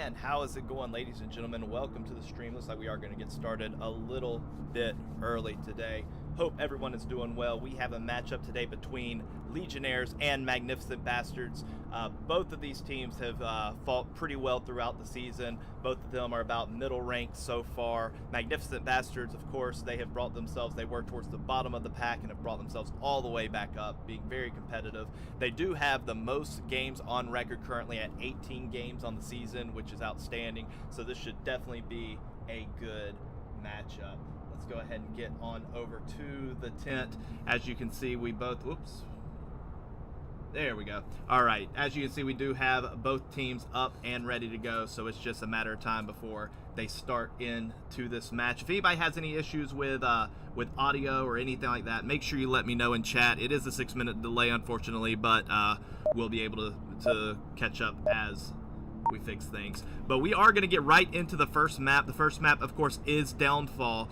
And how is it going, ladies and gentlemen? Welcome to the stream. Looks like we are going to get started a little bit early today. Hope everyone is doing well. We have a matchup today between Legionnaires and Magnificent Bastards. Both of these teams have fought pretty well throughout the season. Both of them are about middle ranked so far. Magnificent Bastards, of course, they have brought themselves, they were towards the bottom of the pack and have brought themselves all the way back up, being very competitive. They do have the most games on record currently at 18 games on the season, which is outstanding. So this should definitely be a good matchup. Let's go ahead and get on over to the tent. As you can see, we both, whoops. There we go. All right, as you can see, we do have both teams up and ready to go, so it's just a matter of time before they start into this match. If anybody has any issues with audio or anything like that, make sure you let me know in chat. It is a 6-minute delay, unfortunately, but we'll be able to catch up as we fix things. But we are going to get right into the first map. The first map, of course, is Downfall.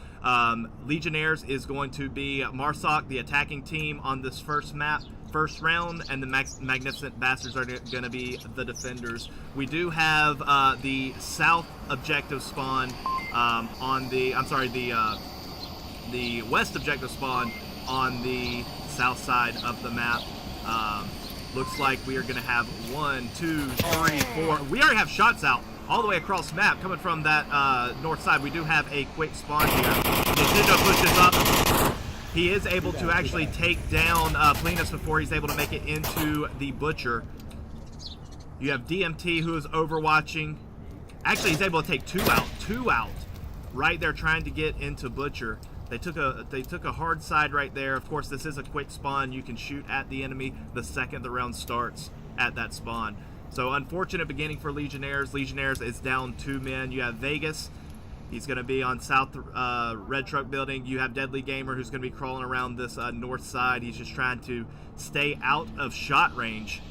Legionnaires is going to be Marsoc, the attacking team on this first map, first round, and the Magnificent Bastards are going to be the defenders. We do have the south objective spawn on the, the west objective spawn on the south side of the map. Looks like we are going to have 1, 2, 3, 4. We already have shots out all the way across the map coming from that north side. We do have a quick spawn here. Nintendo pushes up. He is able to actually take down Plinus before he's able to make it into the Butcher. You have DMT who is overwatching. Actually, he's able to take two out right there trying to get into Butcher. They took a hard side right there. Of course, this is a quick spawn. You can shoot at the enemy the second the round starts at that spawn. So unfortunate beginning for Legionnaires. Legionnaires is down 2 men. You have Vegas. He's going to be on South Red Truck Building. You have Deadly Gamer who's going to be crawling around this north side. He's just trying to stay out of shot range.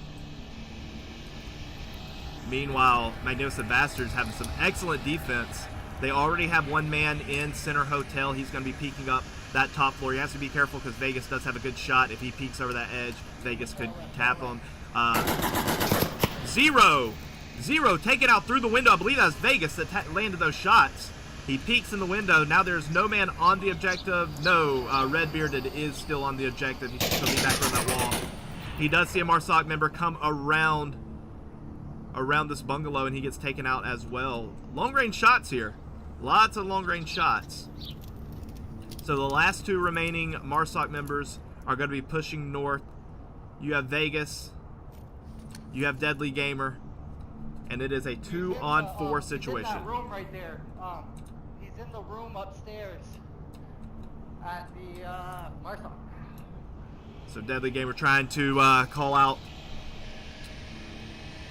Meanwhile, Magnificent Bastards having some excellent defense. They already have 1 man in Center Hotel. He's going to be peeking up that top floor. He has to be careful because Vegas does have a good shot. If he peeks over that edge, Vegas could tap him. Zero, take it out through the window. I believe that was Vegas that landed those shots. He peeks in the window. Now there's no man on the objective. No, Red Bearded is still on the objective. He's still be back on that wall. He does see a Marsoc member come around this bungalow, and he gets taken out as well. Long-range shots here. Lots of long-range shots. So the last 2 remaining Marsoc members are going to be pushing north. You have Vegas. You have Deadly Gamer. And it is a 2-on-4 situation. He's in that room right there. He's in the room upstairs at the Marsoc. So Deadly Gamer trying to call out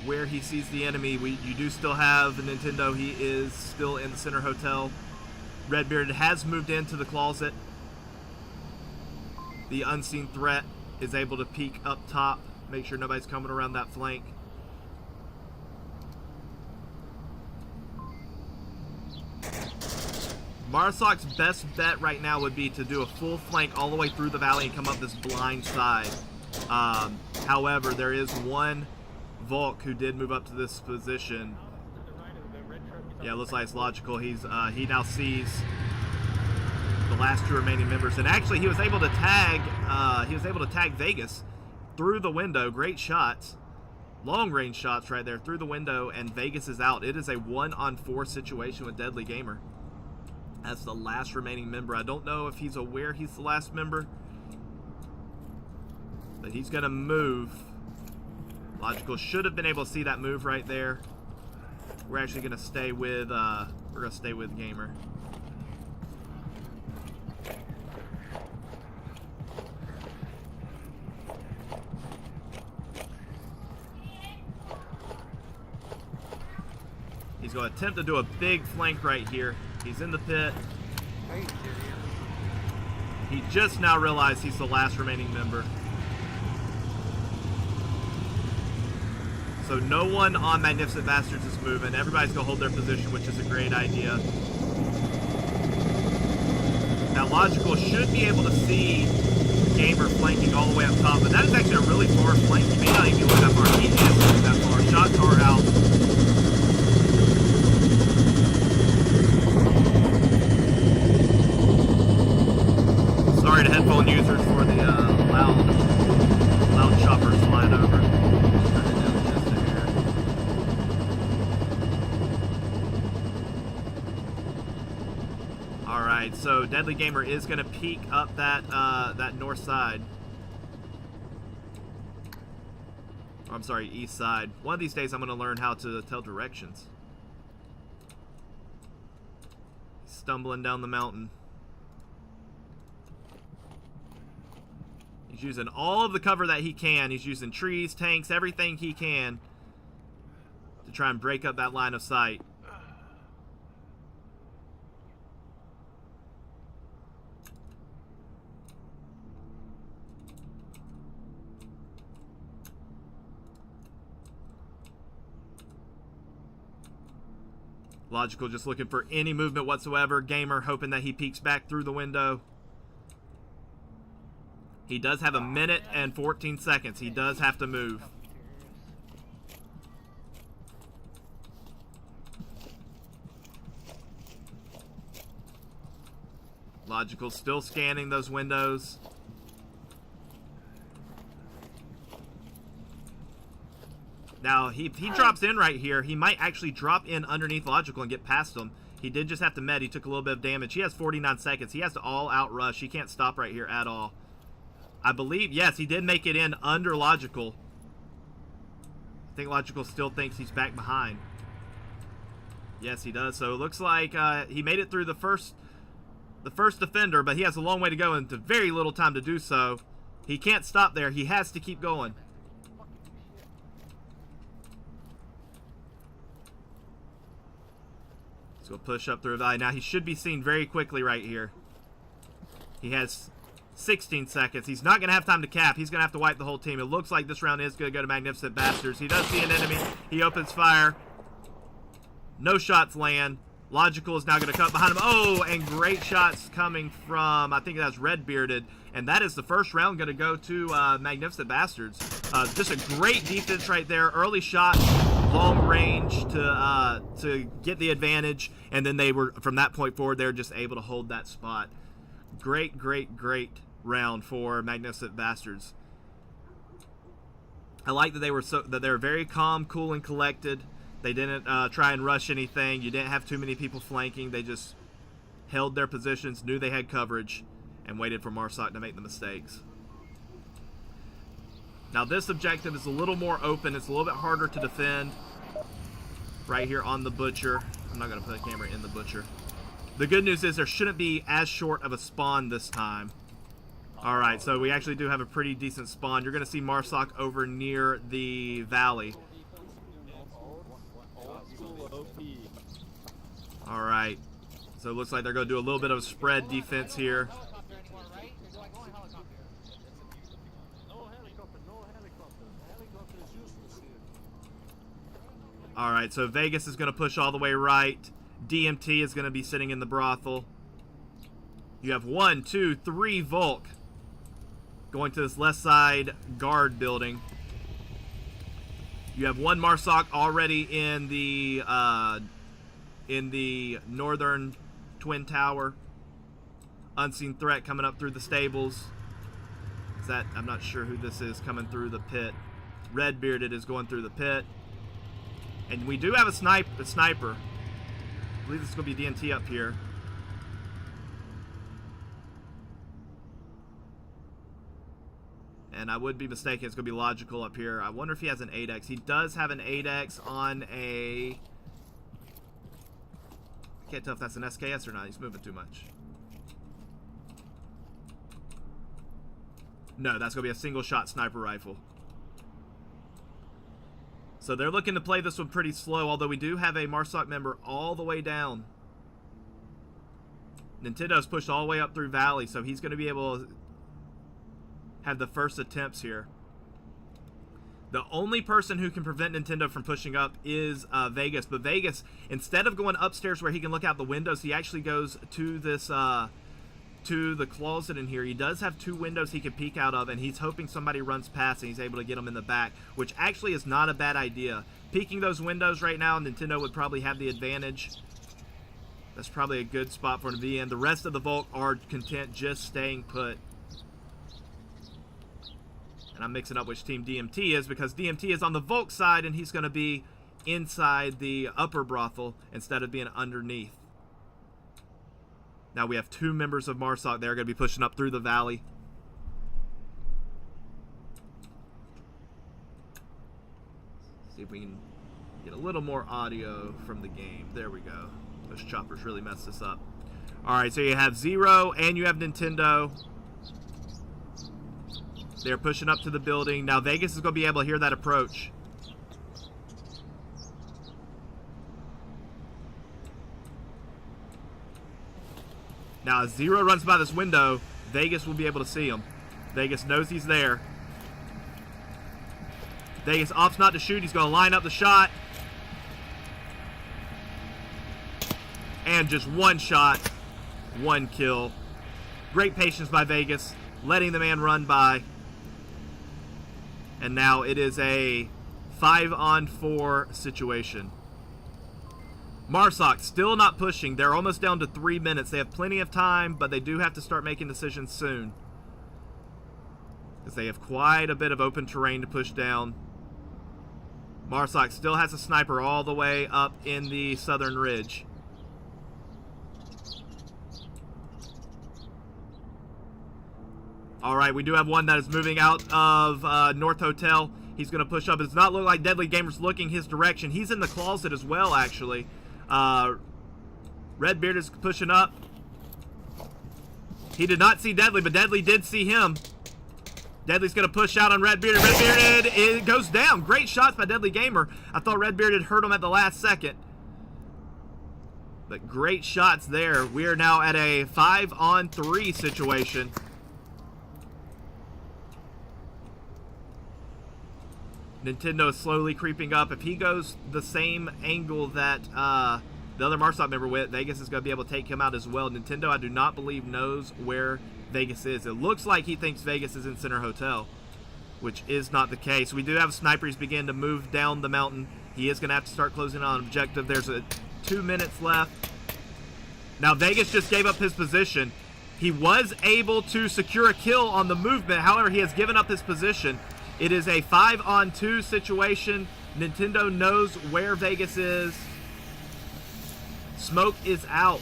where he sees the enemy. You do still have Nintendo. He is still in the Center Hotel. Redbeard has moved into the closet. The unseen threat is able to peek up top, make sure nobody's coming around that flank. Marsoc's best bet right now would be to do a full flank all the way through the valley and come up this blind side. However, there is 1 Volk who did move up to this position. Yeah, looks like it's logical. He now sees the last 2 remaining members, and actually he was able to tag Vegas through the window. Great shots, long range shots right there through the window, and Vegas is out. It is a 1-on-4 situation with Deadly Gamer. That's the last remaining member. I don't know if he's aware he's the last member, but he's gonna move. Logical should have been able to see that move right there. We're actually going to stay with Gamer. He's going to attempt to do a big flank right here. He's in the pit. He just now realized he's the last remaining member. So no one on Magnificent Bastards is moving. Everybody's going to hold their position, which is a great idea. Now Logical should be able to see Gamer flanking all the way up top, but that is actually a really far flank. He may not even look that far. He is looking that far. Shots are out. All right, so Deadly Gamer is going to peek up that that north side. Or, I'm sorry, east side. One of these days I'm going to learn how to tell directions. Stumbling down the mountain. He's using all of the cover that he can. He's using trees, tanks, everything he can to try and break up that line of sight. Logical just looking for any movement whatsoever. Gamer hoping that he peeks back through the window. He does have a minute and 14 seconds. He does have to move. Logical still scanning those windows. Now, he drops in right here. He might actually drop in underneath Logical and get past him. He did just have to med. He took a little bit of damage. He has 49 seconds. He has to all-out rush. He can't stop right here at all. I believe, yes, he did make it in under Logical. I think Logical still thinks he's back behind. Yes, he does. So it looks like he made it through the first defender, but he has a long way to go and very little time to do so. He can't stop there. He has to keep going. So push up through the valley. Now he should be seen very quickly right here. He has 16 seconds. He's not going to have time to cap. He's going to have to wipe the whole team. It looks like this round is going to go to Magnificent Bastards. He does see an enemy. He opens fire. No shots land. Logical is now going to cut behind him. Oh, and great shots coming from, I think that's Redbearded. And that is the first round going to go to Magnificent Bastards. Just a great defense right there. Early shot, long range to get the advantage. And then they were, from that point forward, they were just able to hold that spot. Great, great, great round for Magnificent Bastards. I like that they were very calm, cool, and collected. They didn't try and rush anything. You didn't have too many people flanking. They just held their positions, knew they had coverage, and waited for Marsoc to make the mistakes. Now this objective is a little more open. It's a little bit harder to defend. Right here on the Butcher. I'm not going to put a camera in the Butcher. The good news is there shouldn't be as short of a spawn this time. Alright, so we actually do have a pretty decent spawn. You're going to see Marsoc over near the valley. Alright, so it looks like they're going to do a little bit of a spread defense here. Alright, so Vegas is going to push all the way right. DMT is going to be sitting in the brothel. You have 1, 2, 3 Volk going to this left side guard building. You have 1 Marsoc already in the northern twin tower. Unseen threat coming up through the stables. Is that, I'm not sure who this is coming through the pit. Redbearded is going through the pit. And we do have a sniper. I believe this is going to be DNT up here. And I would be mistaken, it's going to be Logical up here. I wonder if he has an 8X. He does have an 8X on a... Can't tell if that's an SKS or not. He's moving too much. No, that's going to be a single shot sniper rifle. So they're looking to play this one pretty slow, although we do have a Marsoc member all the way down. Nintendo's pushed all the way up through Valley, so he's going to be able to have the first attempts here. The only person who can prevent Nintendo from pushing up is Vegas. But Vegas, instead of going upstairs where he can look out the windows, he actually goes to this to the closet in here. He does have 2 windows he can peek out of, and he's hoping somebody runs past and he's able to get him in the back, which actually is not a bad idea. Peeking those windows right now, Nintendo would probably have the advantage. That's probably a good spot for him to be in. The rest of the Volk are content just staying put. And I'm mixing up which team DMT is, because DMT is on the Volk side and he's going to be inside the upper brothel instead of being underneath. Now we have 2 members of MARSOC. They're going to be pushing up through the valley. See if we can get a little more audio from the game. There we go. Those choppers really messed this up. All right, so you have Zero and you have Nintendo. They're pushing up to the building. Now Vegas is going to be able to hear that approach. Now, as Zero runs by this window, Vegas will be able to see him. Vegas knows he's there. Vegas opts not to shoot. He's going to line up the shot. And just one shot, 1 kill. Great patience by Vegas, letting the man run by. And now it is a 5-on-4 situation. MARSOC still not pushing. They're almost down to 3 minutes. They have plenty of time, but they do have to start making decisions soon, because they have quite a bit of open terrain to push down. MARSOC still has a sniper all the way up in the southern ridge. All right, we do have one that is moving out of North Hotel. He's going to push up. It does not look like Deadly Gamer's looking his direction. He's in the closet as well, actually. Redbeard is pushing up. He did not see Deadly, but Deadly did see him. Deadly's going to push out on Redbeard. Redbeard, it goes down. Great shots by Deadly Gamer. I thought Redbeard had hurt him at the last second. But great shots there. We are now at a 5-on-3 situation. Nintendo is slowly creeping up. If he goes the same angle that the other MARSOC member went, Vegas is going to be able to take him out as well. Nintendo, I do not believe, knows where Vegas is. It looks like he thinks Vegas is in Center Hotel, which is not the case. We do have snipers begin to move down the mountain. He is going to have to start closing on objective. There's 2 minutes left. Now, Vegas just gave up his position. He was able to secure a kill on the movement. However, he has given up his position. It is a 5-on-2 situation. Nintendo knows where Vegas is. Smoke is out.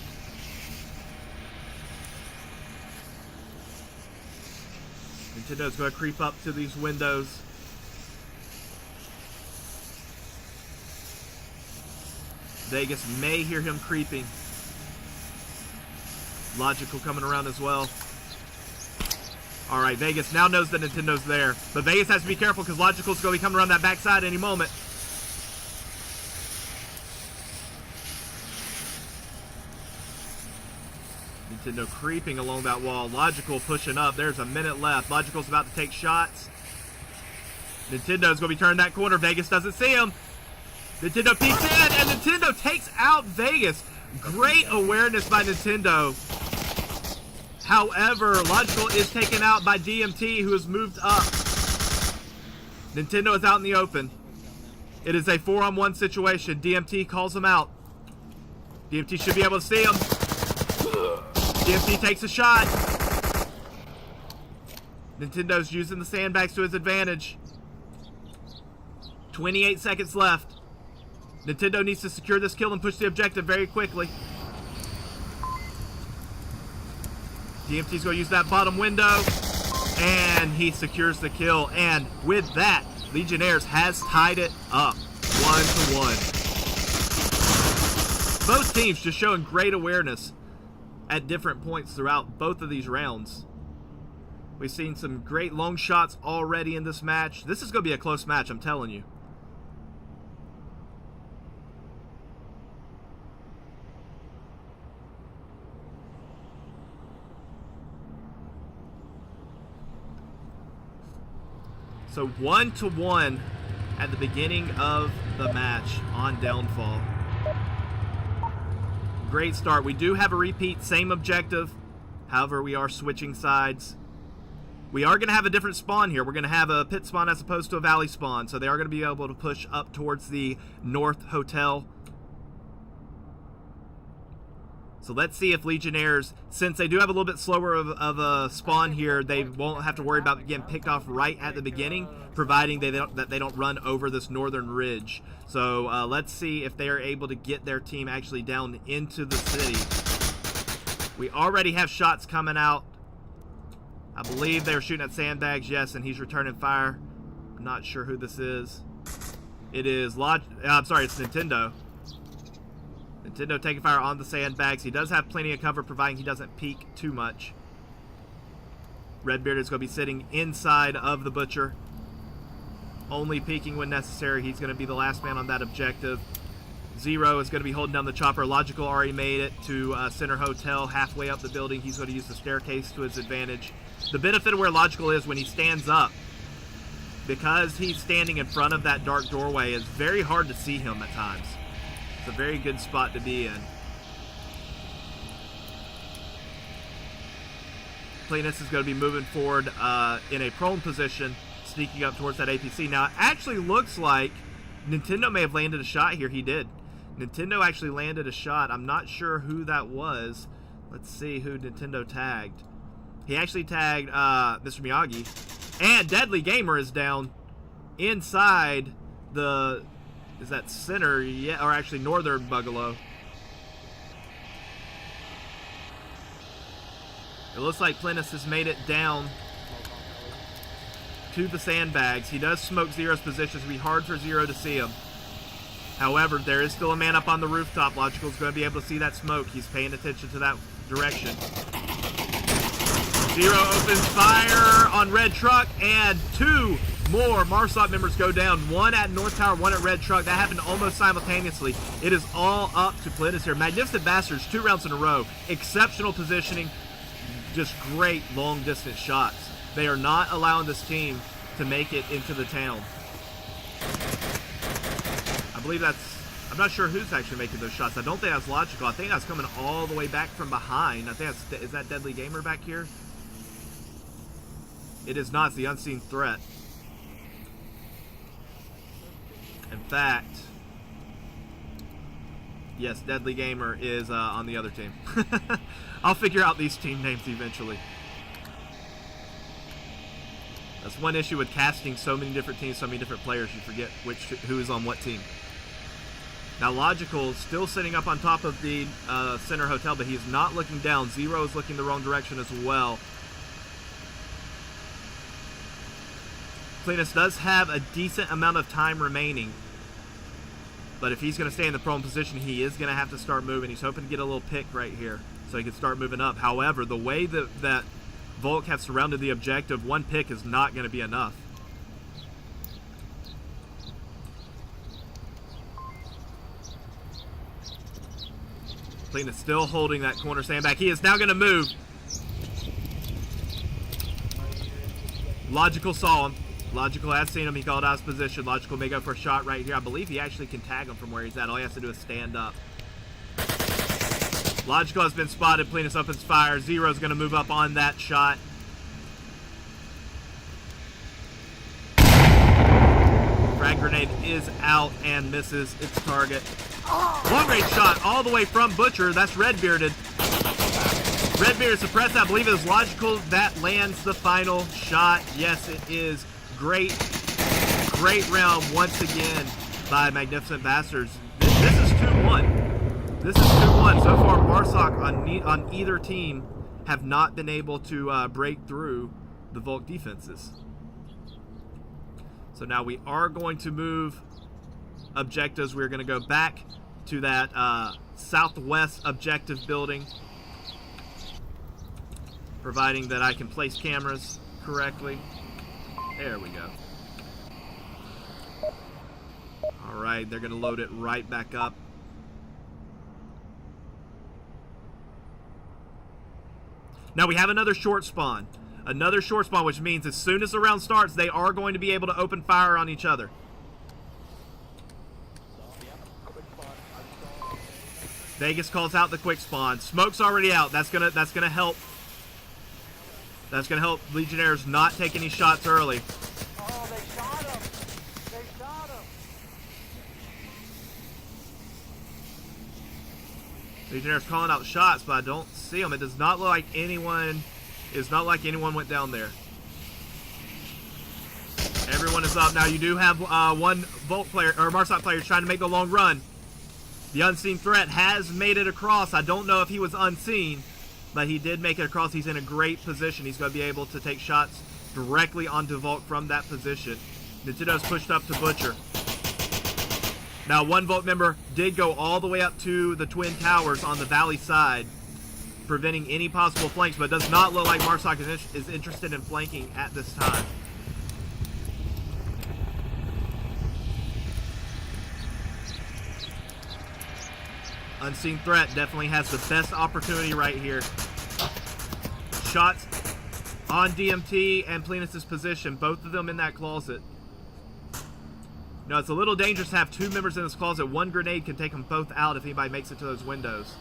Nintendo's going to creep up to these windows. Vegas may hear him creeping. Logical coming around as well. All right, Vegas now knows that Nintendo's there. But Vegas has to be careful because Logical's going to be coming around that backside any moment. Nintendo creeping along that wall. Logical pushing up. There's a minute left. Logical's about to take shots. Nintendo's going to be turning that corner. Vegas doesn't see him. Nintendo peeks in, and Nintendo takes out Vegas. Great awareness by Nintendo. However, Logical is taken out by DMT, who has moved up. Nintendo is out in the open. It is a 4-on-1 situation. DMT calls him out. DMT should be able to see him. DMT takes a shot. Nintendo's using the sandbags to his advantage. 28 seconds left. Nintendo needs to secure this kill and push the objective very quickly. DMT's going to use that bottom window, and he secures the kill. And with that, Legionnaires has tied it up 1-1. Both teams just showing great awareness at different points throughout both of these rounds. We've seen some great long shots already in this match. This is going to be a close match, I'm telling you. So 1-1 at the beginning of the match on Downfall. Great start. We do have a repeat, same objective. However, we are switching sides. We are going to have a different spawn here. We're going to have a pit spawn as opposed to a valley spawn. So they are going to be able to push up towards the North Hotel. So let's see if Legionnaires, since they do have a little bit slower of a spawn here, they won't have to worry about getting picked off right at the beginning, providing that they don't run over this northern ridge. So let's see if they are able to get their team actually down into the city. We already have shots coming out. I believe they were shooting at sandbags, yes, and he's returning fire. I'm not sure who this is. It is I'm sorry, it's Nintendo. Nintendo taking fire on the sandbags. He does have plenty of cover, providing he doesn't peek too much. Redbeard is going to be sitting inside of the Butcher, only peeking when necessary. He's going to be the last man on that objective. Zero is going to be holding down the chopper. Logical already made it to Center Hotel, halfway up the building. He's going to use the staircase to his advantage. The benefit of where Logical is when he stands up, because he's standing in front of that dark doorway, it's very hard to see him at times. It's a very good spot to be in. Cleanus is going to be moving forward in a prone position, sneaking up towards that APC. Now, it actually looks like Nintendo may have landed a shot here. He did. Nintendo actually landed a shot. I'm not sure who that was. Let's see who Nintendo tagged. He actually tagged Mr. Miyagi. And Deadly Gamer is down inside the... Is that center? Yeah, or actually northern bungalow. It looks like Plinus has made it down to the sandbags. He does smoke Zero's position. It's going to be hard for Zero to see him. However, there is still a man up on the rooftop. Logical's going to be able to see that smoke. He's paying attention to that direction. Zero opens fire on Red Truck, and two more MARSOC members go down. One at North Tower, one at Red Truck. That happened almost simultaneously. It is all up to Plinus here. Magnificent Bastards, 2 rounds in a row. Exceptional positioning. Just great long-distance shots. They are not allowing this team to make it into the town. I believe that's... I'm not sure who's actually making those shots. I don't think that's Logical. I think that's coming all the way back from behind. I think that's... Is that Deadly Gamer back here? It is not. It's the Unseen Threat. In fact... Yes, Deadly Gamer is on the other team. I'll figure out these team names eventually. That's one issue with casting so many different teams, so many different players. You forget who is on what team. Now, Logical still sitting up on top of the Center Hotel, but he's not looking down. Zero is looking the wrong direction as well. Cleanus does have a decent amount of time remaining. But if he's going to stay in the prone position, he is going to have to start moving. He's hoping to get a little pick right here so he can start moving up. However, the way that Volk have surrounded the objective, one pick is not going to be enough. Clean is still holding that corner sandbag. He is now going to move. Logical saw him. Logical has seen him. He called out his position. Logical may go for a shot right here. I believe he actually can tag him from where he's at. All he has to do is stand up. Logical has been spotted. Plinus opens fire. Zero's going to move up on that shot. Frag grenade is out and misses its target. Long range shot all the way from Butcher. That's Redbearded. Redbeard suppressed. I believe it is Logical that lands the final shot. Yes, it is. Great round once again by Magnificent Bastards. This is 2-1. This is 2-1. So far, MARSOC on either team have not been able to break through the Volk defenses. So now we are going to move objectives. We're going to go back to that southwest objective building, providing that I can place cameras correctly. There we go. All right, they're going to load it right back up. Now we have another short spawn. Another short spawn, which means as soon as the round starts, they are going to be able to open fire on each other. Vegas calls out the quick spawn. Smoke's already out. That's gonna help. That's gonna help Legionnaires not take any shots early. Oh, they shot him! They shot him! Legionnaires calling out shots, but I don't see them. It does not look like anyone. It's not like anyone went down there. Everyone is up now. You do have one Volt player or MARSOC player trying to make the long run. The Unseen Threat has made it across. I don't know if he was unseen. but he did make it across. He's in a great position. He's going to be able to take shots directly onto Volk from that position. Nintendo's pushed up to Butcher. Now, one Volk member did go all the way up to the Twin Towers on the valley side, preventing any possible flanks, but it does not look like Marsoc is interested in flanking at this time. Unseen Threat definitely has the best opportunity right here. Shots on DMT and Plenus' position, both of them in that closet. Now, it's a little dangerous to have two members in this closet. One grenade can take them both out if anybody makes it to those windows.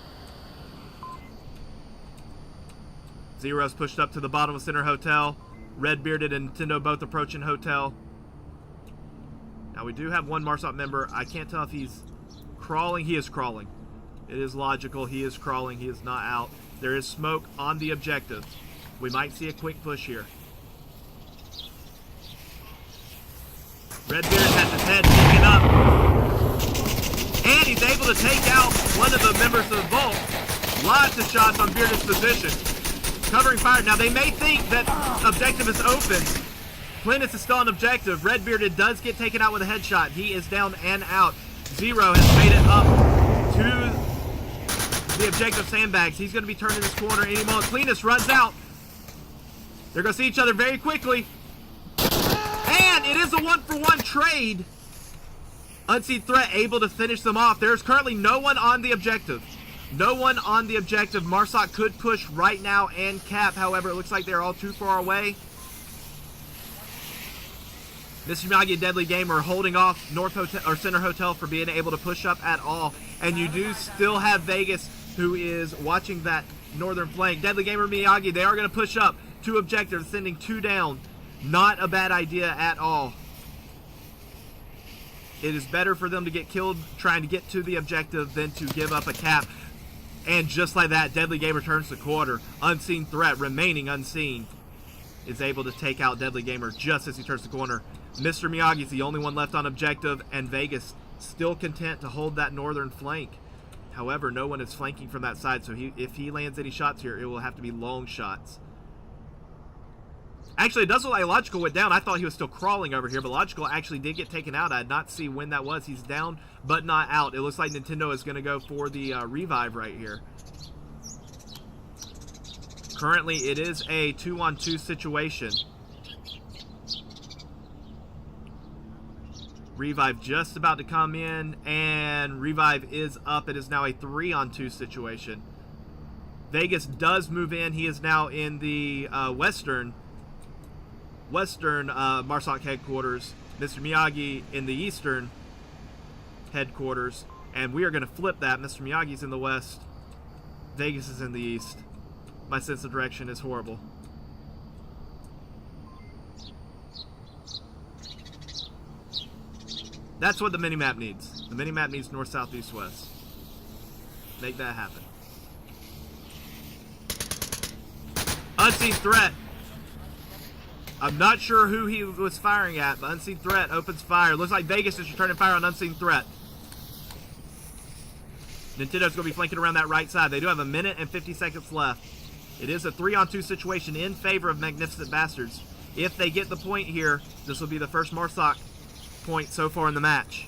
Zero's pushed up to the bottom of Center Hotel. Redbearded and Nintendo both approaching Hotel. Now, we do have one Marsoc member. I can't tell if he's crawling. He is crawling. It is logical. He is crawling. He is not out. There is smoke on the objective. We might see a quick push here. Redbeard has his head taken up. And he's able to take out one of the members of the Vault. Lots of shots on Bearded's position. Covering fire. Now, they may think that objective is open. Plenus is still on objective. Redbearded does get taken out with a headshot. He is down and out. Zero has made it up to the objective sandbags. He's going to be turning this corner any moment. Plenus runs out. They're going to see each other very quickly. And it is a one-for-one trade. Unseen Threat able to finish them off. There's currently no one on the objective. No one on the objective. Marsoc could push right now and cap. However, it looks like they're all too far away. Mr. Miyagi and Deadly Gamer are holding off North Hotel or Center Hotel for being able to push up at all. And you do still have Vegas, who is watching that northern flank. Deadly Gamer Miyagi, they are going to push up. Two objectives, sending two down. Not a bad idea at all. It is better for them to get killed trying to get to the objective than to give up a cap. And just like that, Deadly Gamer turns the corner. Unseen Threat, remaining unseen, is able to take out Deadly Gamer just as he turns the corner. Mr. Miyagi is the only one left on objective, and Vegas still content to hold that northern flank. However, no one is flanking from that side, so if he lands any shots here, it will have to be long shots. Actually, it does look like Logical went down. I thought he was still crawling over here, but Logical actually did get taken out. I did not see when that was. He's down, but not out. It looks like Nintendo is going to go for the revive right here. Currently, it is a 2-on-2 situation. Revive just about to come in, and Revive is up. It is now a 3-on-2 situation. Vegas does move in. He is now in the Western Marsoc headquarters. Mr. Miyagi in the Eastern headquarters. And we are going to flip that. Mr. Miyagi's in the West. Vegas is in the East. My sense of direction is horrible. That's what the minimap needs. The minimap needs north, south, east, west. Make that happen. Unseen Threat. I'm not sure who he was firing at, but Unseen Threat opens fire. Looks like Vegas is returning fire on Unseen Threat. Nintendo's going to be flanking around that right side. They do have 1 minute and 50 seconds left. It is a 3-on-2 situation in favor of Magnificent Bastards. If they get the point here, this will be the first Marsoc point so far in the match.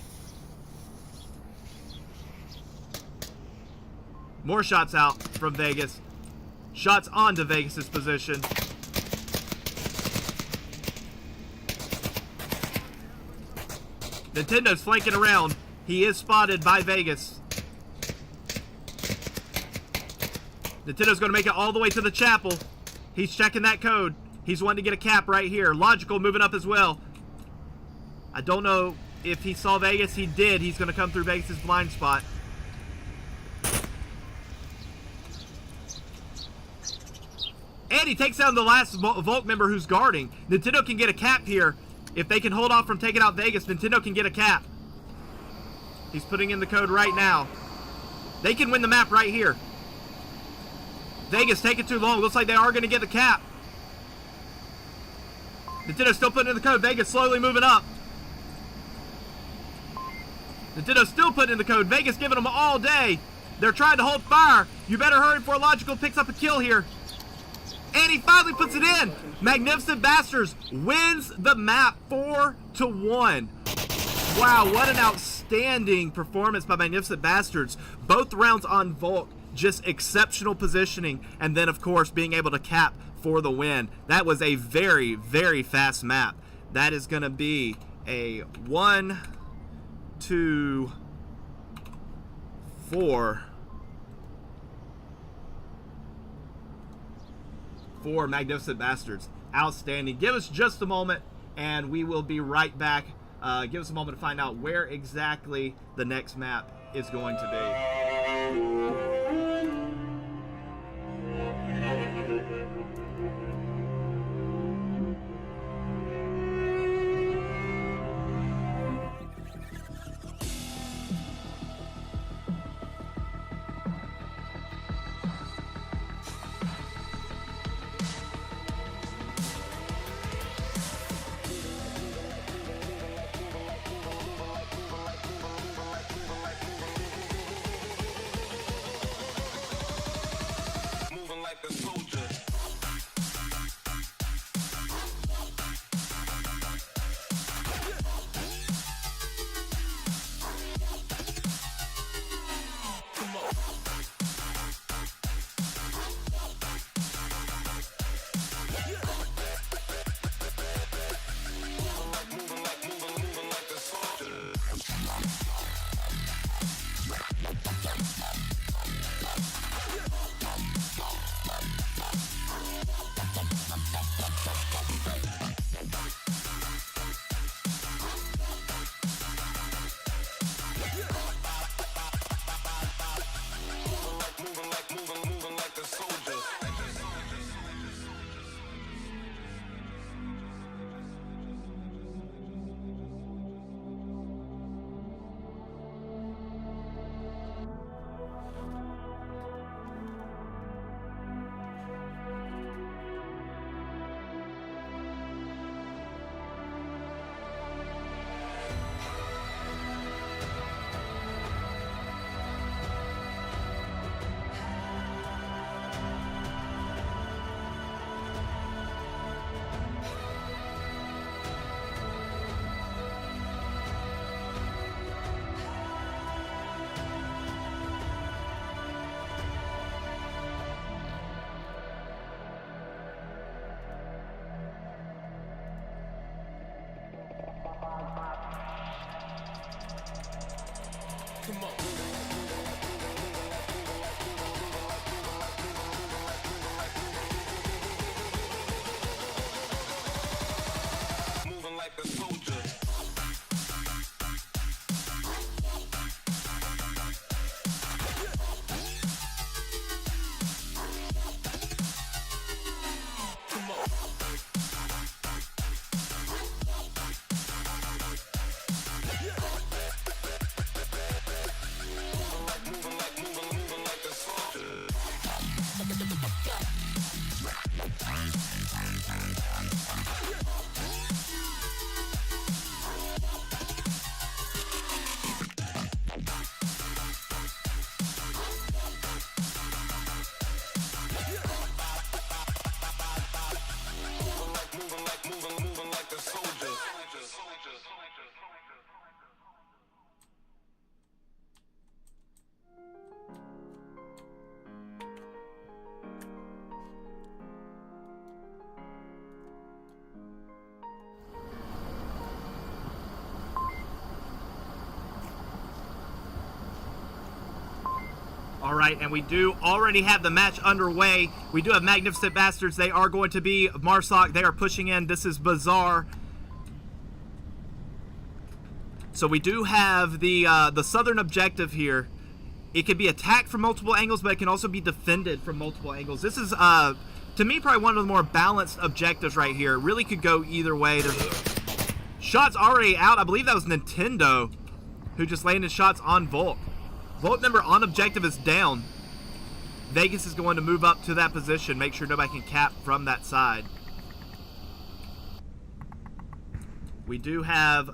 More shots out from Vegas. Shots onto Vegas's position. Nintendo's flanking around. He is spotted by Vegas. Nintendo's going to make it all the way to the chapel. He's checking that code. He's wanting to get a cap right here. Logical moving up as well. I don't know if he saw Vegas. He did. He's going to come through Vegas's blind spot. And he takes down the last Vault member who's guarding. Nintendo can get a cap here. If they can hold off from taking out Vegas, Nintendo can get a cap. He's putting in the code right now. They can win the map right here. Vegas taking too long. Looks like they are going to get the cap. Nintendo's still putting in the code. Vegas slowly moving up. Nintendo's still putting in the code. Vegas giving them all day. They're trying to hold fire. You better hurry before Logical picks up a kill here. And he finally puts it in. Magnificent Bastards wins the map 4-1. Wow, what an outstanding performance by Magnificent Bastards. Both rounds on Volk, just exceptional positioning, and then of course being able to cap for the win. That was a very, very fast map. That is going to be a 1, 2, 4 for Magnificent Bastards. Outstanding. Give us just a moment and we will be right back. Give us a moment to find out where exactly the next map is going to be. All right, and we do already have the match underway. We do have Magnificent Bastards. They are going to be Marsoc. They are pushing in. This is Bazaar. So we do have the southern objective here. It can be attacked from multiple angles, but it can also be defended from multiple angles. This is, to me, probably one of the more balanced objectives right here. It really could go either way. There's shots already out. I believe that was Nintendo who just landed shots on Volk. Volk number on objective is down. Vegas is going to move up to that position, make sure nobody can cap from that side. We do have,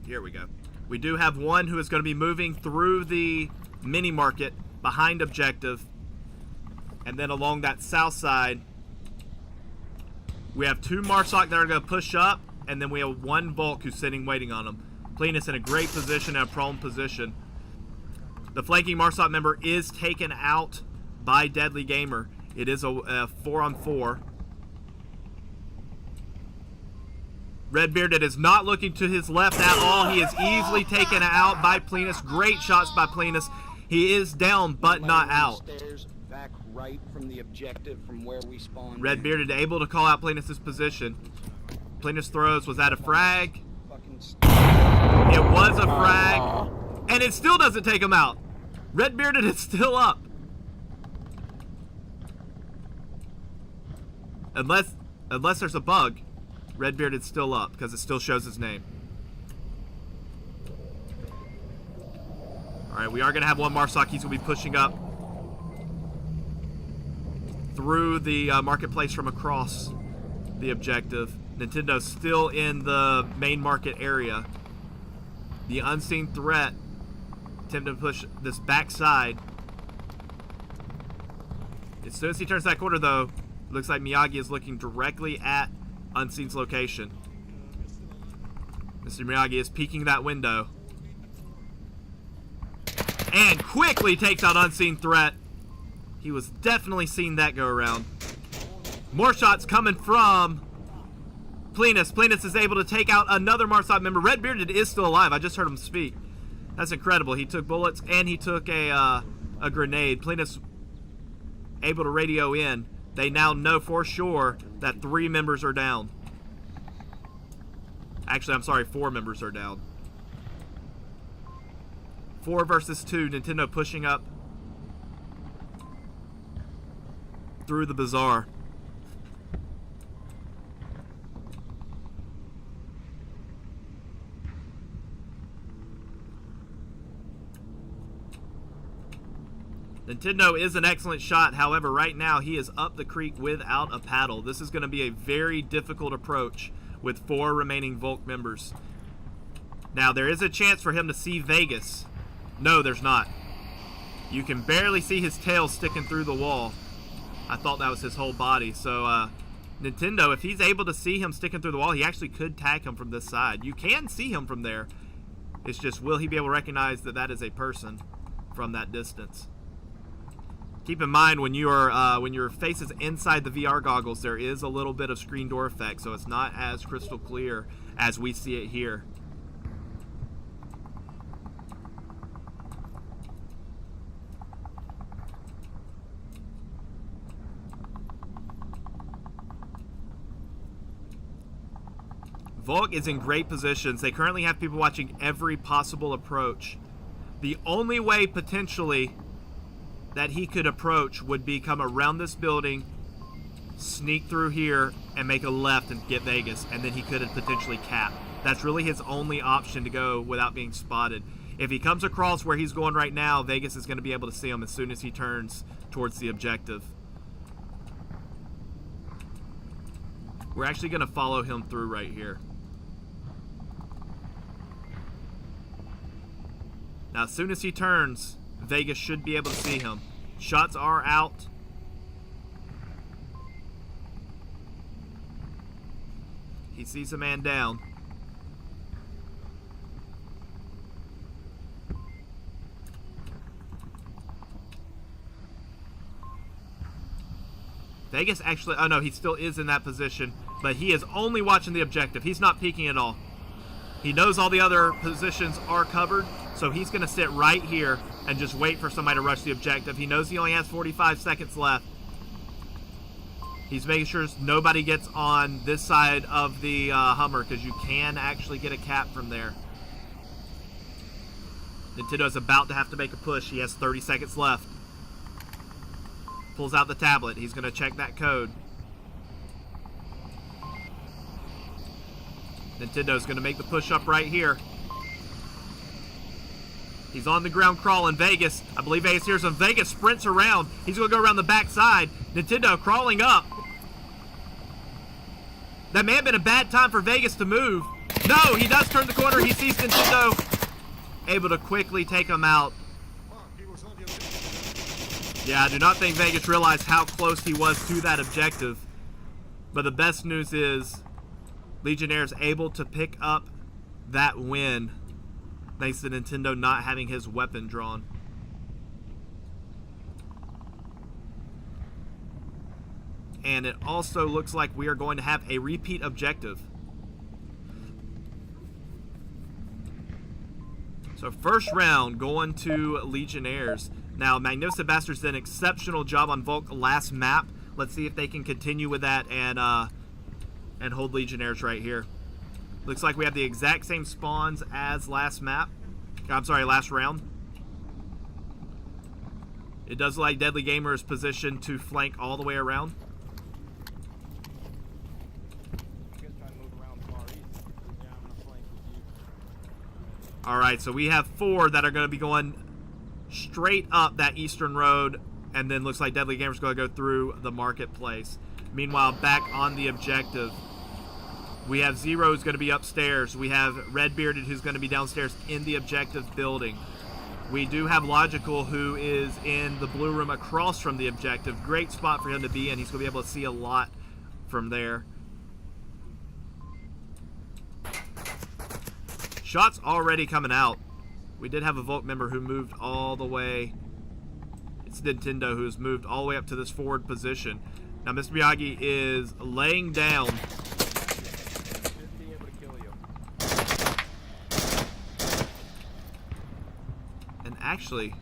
here we go. We do have one who is going to be moving through the mini market behind objective. And then along that south side, we have 2 Marsoc that are going to push up, and then we have 1 Volk who's sitting waiting on them. Plenus in a great position, in a prone position. The flanking Marsoc member is taken out by Deadly Gamer. It is a 4-on-4. Redbearded is not looking to his left at all. He is easily taken out by Plenus. Great shots by Plenus. He is down, but not out. Back right from the objective from where we spawned. Redbearded able to call out Plenus' position. Plenus throws. Was that a frag? It was a frag. And it still doesn't take him out. Redbearded is still up. Unless there's a bug, Redbearded's still up because it still shows his name. Alright, we are going to have 1 Marsoc. He's going to be pushing up through the marketplace from across the objective. Nintendo's still in the main market area. The unseen threat attempting to push this backside. As soon as he turns that corner, though, looks like Miyagi is looking directly at Unseen's location. Mr. Miyagi is peeking that window. And quickly takes out Unseen threat. He was definitely seeing that go around. More shots coming from Plenus. Plenus is able to take out another Marsoc member. Redbearded is still alive. I just heard him speak. That's incredible. He took bullets and he took a grenade. Plenus able to radio in. They now know for sure that 3 members are down. Actually, I'm sorry, 4 members are down. 4 versus 2. Nintendo pushing up through the bazaar. Nintendo is an excellent shot. However, right now he is up the creek without a paddle. This is going to be a very difficult approach with 4 remaining Volk members. Now, there is a chance for him to see Vegas. No, there's not. You can barely see his tail sticking through the wall. I thought that was his whole body. So, Nintendo, if he's able to see him sticking through the wall, he actually could tag him from this side. You can see him from there. It's just, will he be able to recognize that that is a person from that distance? Keep in mind when your face is inside the VR goggles, there is a little bit of screen door effect, so it's not as crystal clear as we see it here. Volk is in great positions. They currently have people watching every possible approach. The only way potentially that he could approach would be come around this building, sneak through here, and make a left and get Vegas, and then he could potentially cap. That's really his only option to go without being spotted. If he comes across where he's going right now, Vegas is going to be able to see him as soon as he turns towards the objective. We're actually going to follow him through right here. Now, as soon as he turns, Vegas should be able to see him. Shots are out. He sees a man down. Vegas actually, oh no, he still is in that position, but he is only watching the objective. He's not peeking at all. He knows all the other positions are covered, so he's going to sit right here and just wait for somebody to rush the objective. He knows he only has 45 seconds left. He's making sure nobody gets on this side of the Hummer, because you can actually get a cap from there. Nintendo's about to have to make a push. He has 30 seconds left. Pulls out the tablet. He's going to check that code. Nintendo's going to make the push up right here. He's on the ground crawling. Vegas, I believe Vegas hears him. Vegas sprints around. He's going to go around the backside. Nintendo crawling up. That may have been a bad time for Vegas to move. No, he does turn the corner. He sees Nintendo. Able to quickly take him out. Yeah, I do not think Vegas realized how close he was to that objective. But the best news is Legionnaires able to pick up that win thanks to Nintendo not having his weapon drawn. And it also looks like we are going to have a repeat objective. So first round going to Legionnaires. Now, Magnificent Bastards did an exceptional job on Volk last map. Let's see if they can continue with that and hold Legionnaires right here. Looks like we have the exact same spawns as last map. I'm sorry, last round. It does look like Deadly Gamer is positioned to flank all the way around. Alright, so we have 4 that are going to be going straight up that eastern road, and then looks like Deadly Gamer's going to go through the marketplace. Meanwhile, back on the objective, we have Zero who's going to be upstairs. We have Redbearded who's going to be downstairs in the objective building. We do have Logical who is in the blue room across from the objective. Great spot for him to be in. He's going to be able to see a lot from there. Shots already coming out. We did have a Volk member who moved all the way. It's Nintendo who's moved all the way up to this forward position. Now Mr. Miyagi is laying down. And actually,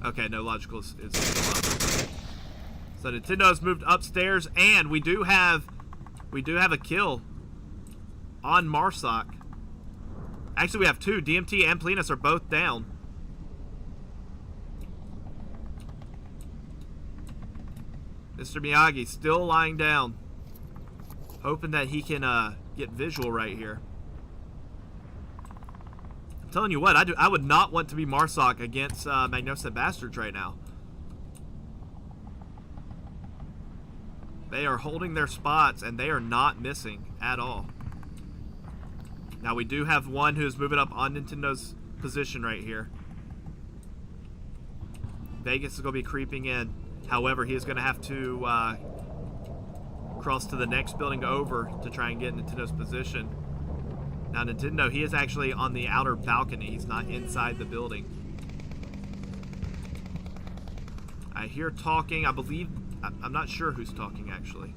okay, no, Logical is still up. So Nintendo has moved upstairs, and we do have a kill on Marsoc. Actually, we have 2. DMT and Plenus are both down. Mr. Miyagi still lying down. Hoping that he can get visual right here. I'm telling you what, I would not want to be Marsoc against Magnificent Bastards right now. They are holding their spots, and they are not missing at all. Now we do have one who's moving up on Nintendo's position right here. Vegas is going to be creeping in. However, he is going to have to cross to the next building over to try and get Nintendo's position. Now Nintendo, he is actually on the outer balcony. He's not inside the building. I hear talking. I believe, I'm not sure who's talking actually.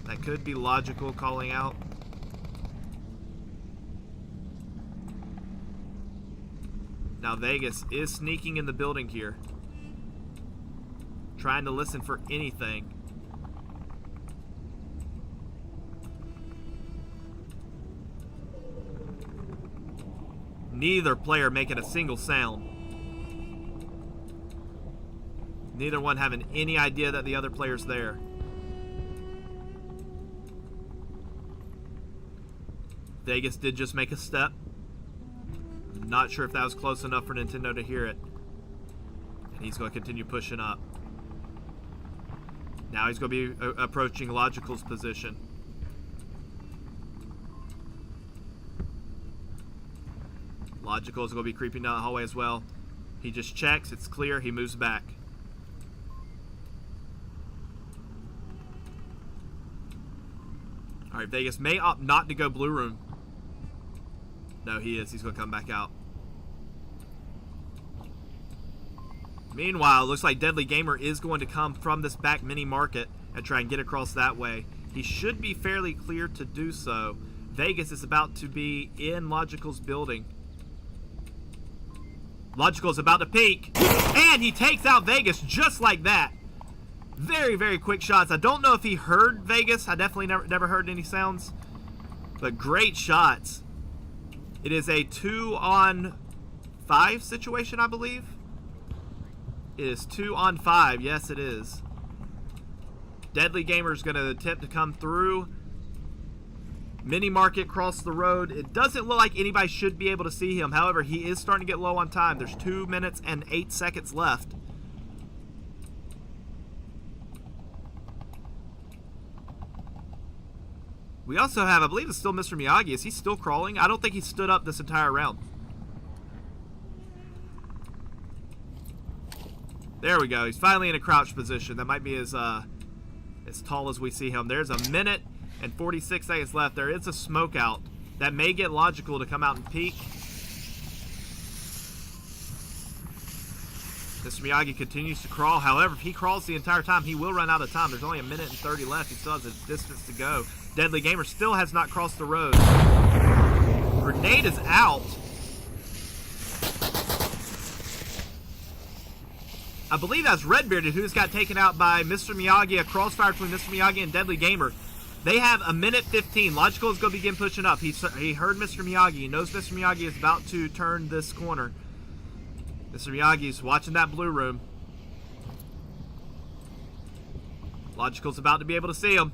That could be Logical calling out. Now Vegas is sneaking in the building here, trying to listen for anything. Neither player making a single sound. Neither one having any idea that the other player's there. Vegas did just make a step. Not sure if that was close enough for Nintendo to hear it. And he's going to continue pushing up. Now he's going to be approaching Logical's position. Logical is going to be creeping down the hallway as well. He just checks. It's clear. He moves back. Alright, Vegas may opt not to go blue room. No, he is. He's going to come back out. Meanwhile, looks like Deadly Gamer is going to come from this back mini market and try and get across that way. He should be fairly clear to do so. Vegas is about to be in Logical's building. Logical is about to peek, and he takes out Vegas just like that. Very, very quick shots. I don't know if he heard Vegas. I definitely never heard any sounds, but great shots. It is a 2-on-5 situation, I believe. It is 2-on-5. Yes, it is. Deadly Gamer is going to attempt to come through. Mini market across the road. It doesn't look like anybody should be able to see him. However, he is starting to get low on time. There's 2 minutes and 8 seconds left. We also have, I believe it's still Mr. Miyagi. Is he still crawling? I don't think he stood up this entire round. There we go. He's finally in a crouch position. That might be as tall as we see him. There's a minute and 46 seconds left. There is a smoke out. That may get Logical to come out and peek. Mr. Miyagi continues to crawl. However, if he crawls the entire time, he will run out of time. There's only a minute and 30 left. He still has a distance to go. Deadly Gamer still has not crossed the road. Grenade is out. I believe that's Redbearded, who just got taken out by Mr. Miyagi. A crossfire between Mr. Miyagi and Deadly Gamer. They have a minute 15. Logical is going to begin pushing up. He heard Mr. Miyagi. He knows Mr. Miyagi is about to turn this corner. Mr. Miyagi's watching that blue room. Logical's about to be able to see him.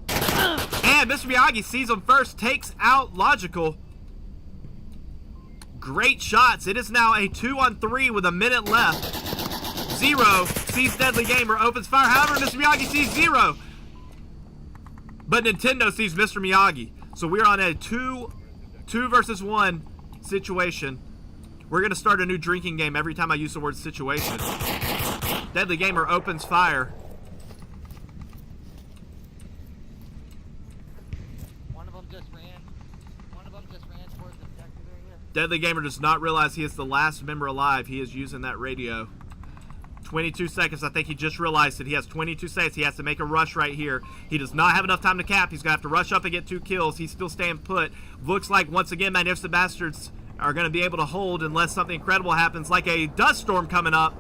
And Mr. Miyagi sees him first, takes out Logical. Great shots. It is now a 2-on-3 with a minute left. Zero sees Deadly Gamer, opens fire. However, Mr. Miyagi sees Zero. But Nintendo sees Mr. Miyagi. So we're on a 2 versus 1 situation. We're going to start a new drinking game every time I use the word situation. Deadly Gamer opens fire. One of them just ran towards the objective area. Deadly Gamer does not realize he is the last member alive. He is using that radio. 22 seconds. I think he just realized it. He has 22 seconds. He has to make a rush right here. He does not have enough time to cap. He's going to have to rush up and get 2 kills. He's still staying put. Looks like, once again, Magnificent Bastards are going to be able to hold unless something incredible happens, like a dust storm coming up.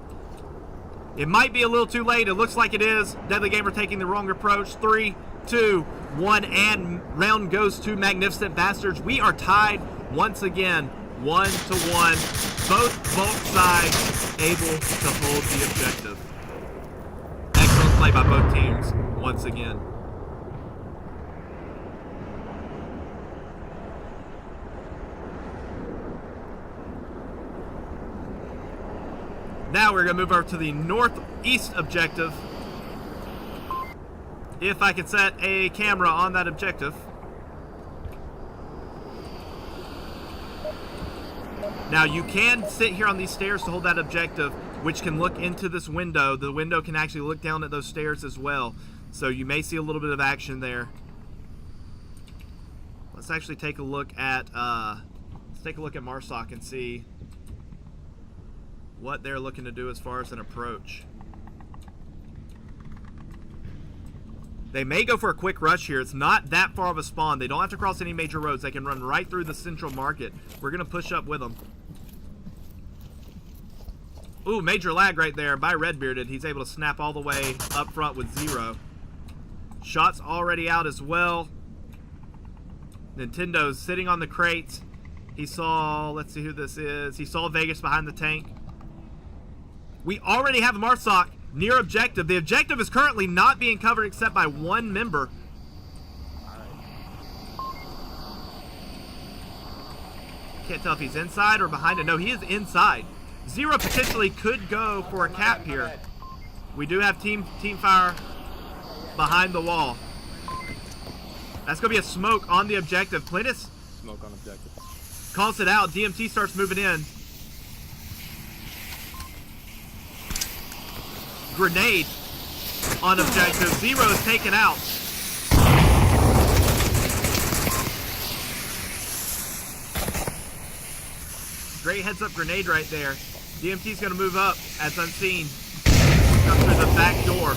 It might be a little too late. It looks like it is. Deadly Gamer taking the wrong approach. 3, 2, 1, and round goes to Magnificent Bastards. We are tied once again, 1-1. Both Volk sides able to hold the objective. Excellent play by both teams once again. Now we're going to move over to the northeast objective. If I can set a camera on that objective. Now you can sit here on these stairs to hold that objective, which can look into this window. The window can actually look down at those stairs as well. So you may see a little bit of action there. Let's actually take a look at Marsoc and see what they're looking to do as far as an approach. They may go for a quick rush here. It's not that far of a spawn. They don't have to cross any major roads. They can run right through the central market. We're going to push up with them. Ooh, major lag right there by Redbearded. He's able to snap all the way up front with Zero. Shots already out as well. Nintendo's sitting on the crates. He saw, let's see who this is. He saw Vegas behind the tank. We already have Marsoc near objective. The objective is currently not being covered except by 1 member. Can't tell if he's inside or behind it. No, he is inside. Zero potentially could go for a cap here. We do have team fire behind the wall. That's going to be a smoke on the objective. Clintus Smoke on objective. calls it out. DMT starts moving in. Grenade on objective. Zero is taken out. Great heads up grenade right there. DMT's going to move up as unseen. Comes through the back door.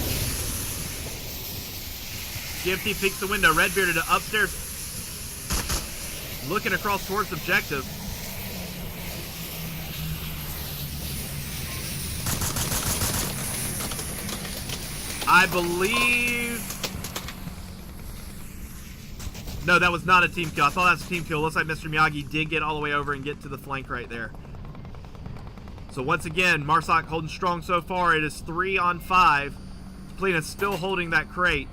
DMT peeks the window. Redbearded upstairs. Looking across towards objective. I believe... No, that was not a team kill. I thought that was a team kill. Looks like Mr. Miyagi did get all the way over and get to the flank right there. So once again, Marsoc holding strong so far. It is 3-on-5. Polina's still holding that crate.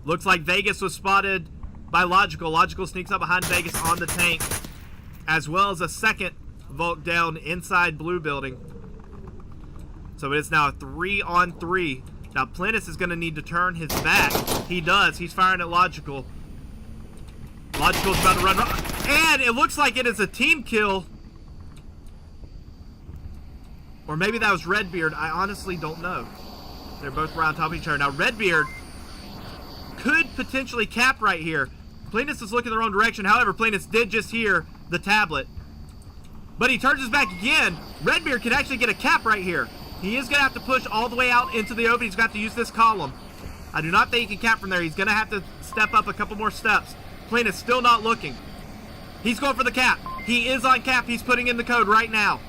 Looks like Vegas was spotted by Logical. Logical sneaks up behind Vegas on the tank, as well as a second Volk down inside blue building. So it is now a 3-on-3. Now Plintus is going to need to turn his back. He does. He's firing at Logical. Logical's about to run. And it looks like it is a team kill. Or maybe that was Redbeard. I honestly don't know. They're both around top of each other. Now, Redbeard could potentially cap right here. Plenus is looking the wrong direction. However, Plenus did just hear the tablet. But he turns his back again. Redbeard can actually get a cap right here. He is going to have to push all the way out into the open. He's got to use this column. I do not think he can cap from there. He's going to have to step up a couple more steps. Plenus still not looking. He's going for the cap. He is on cap. He's putting in the code right now.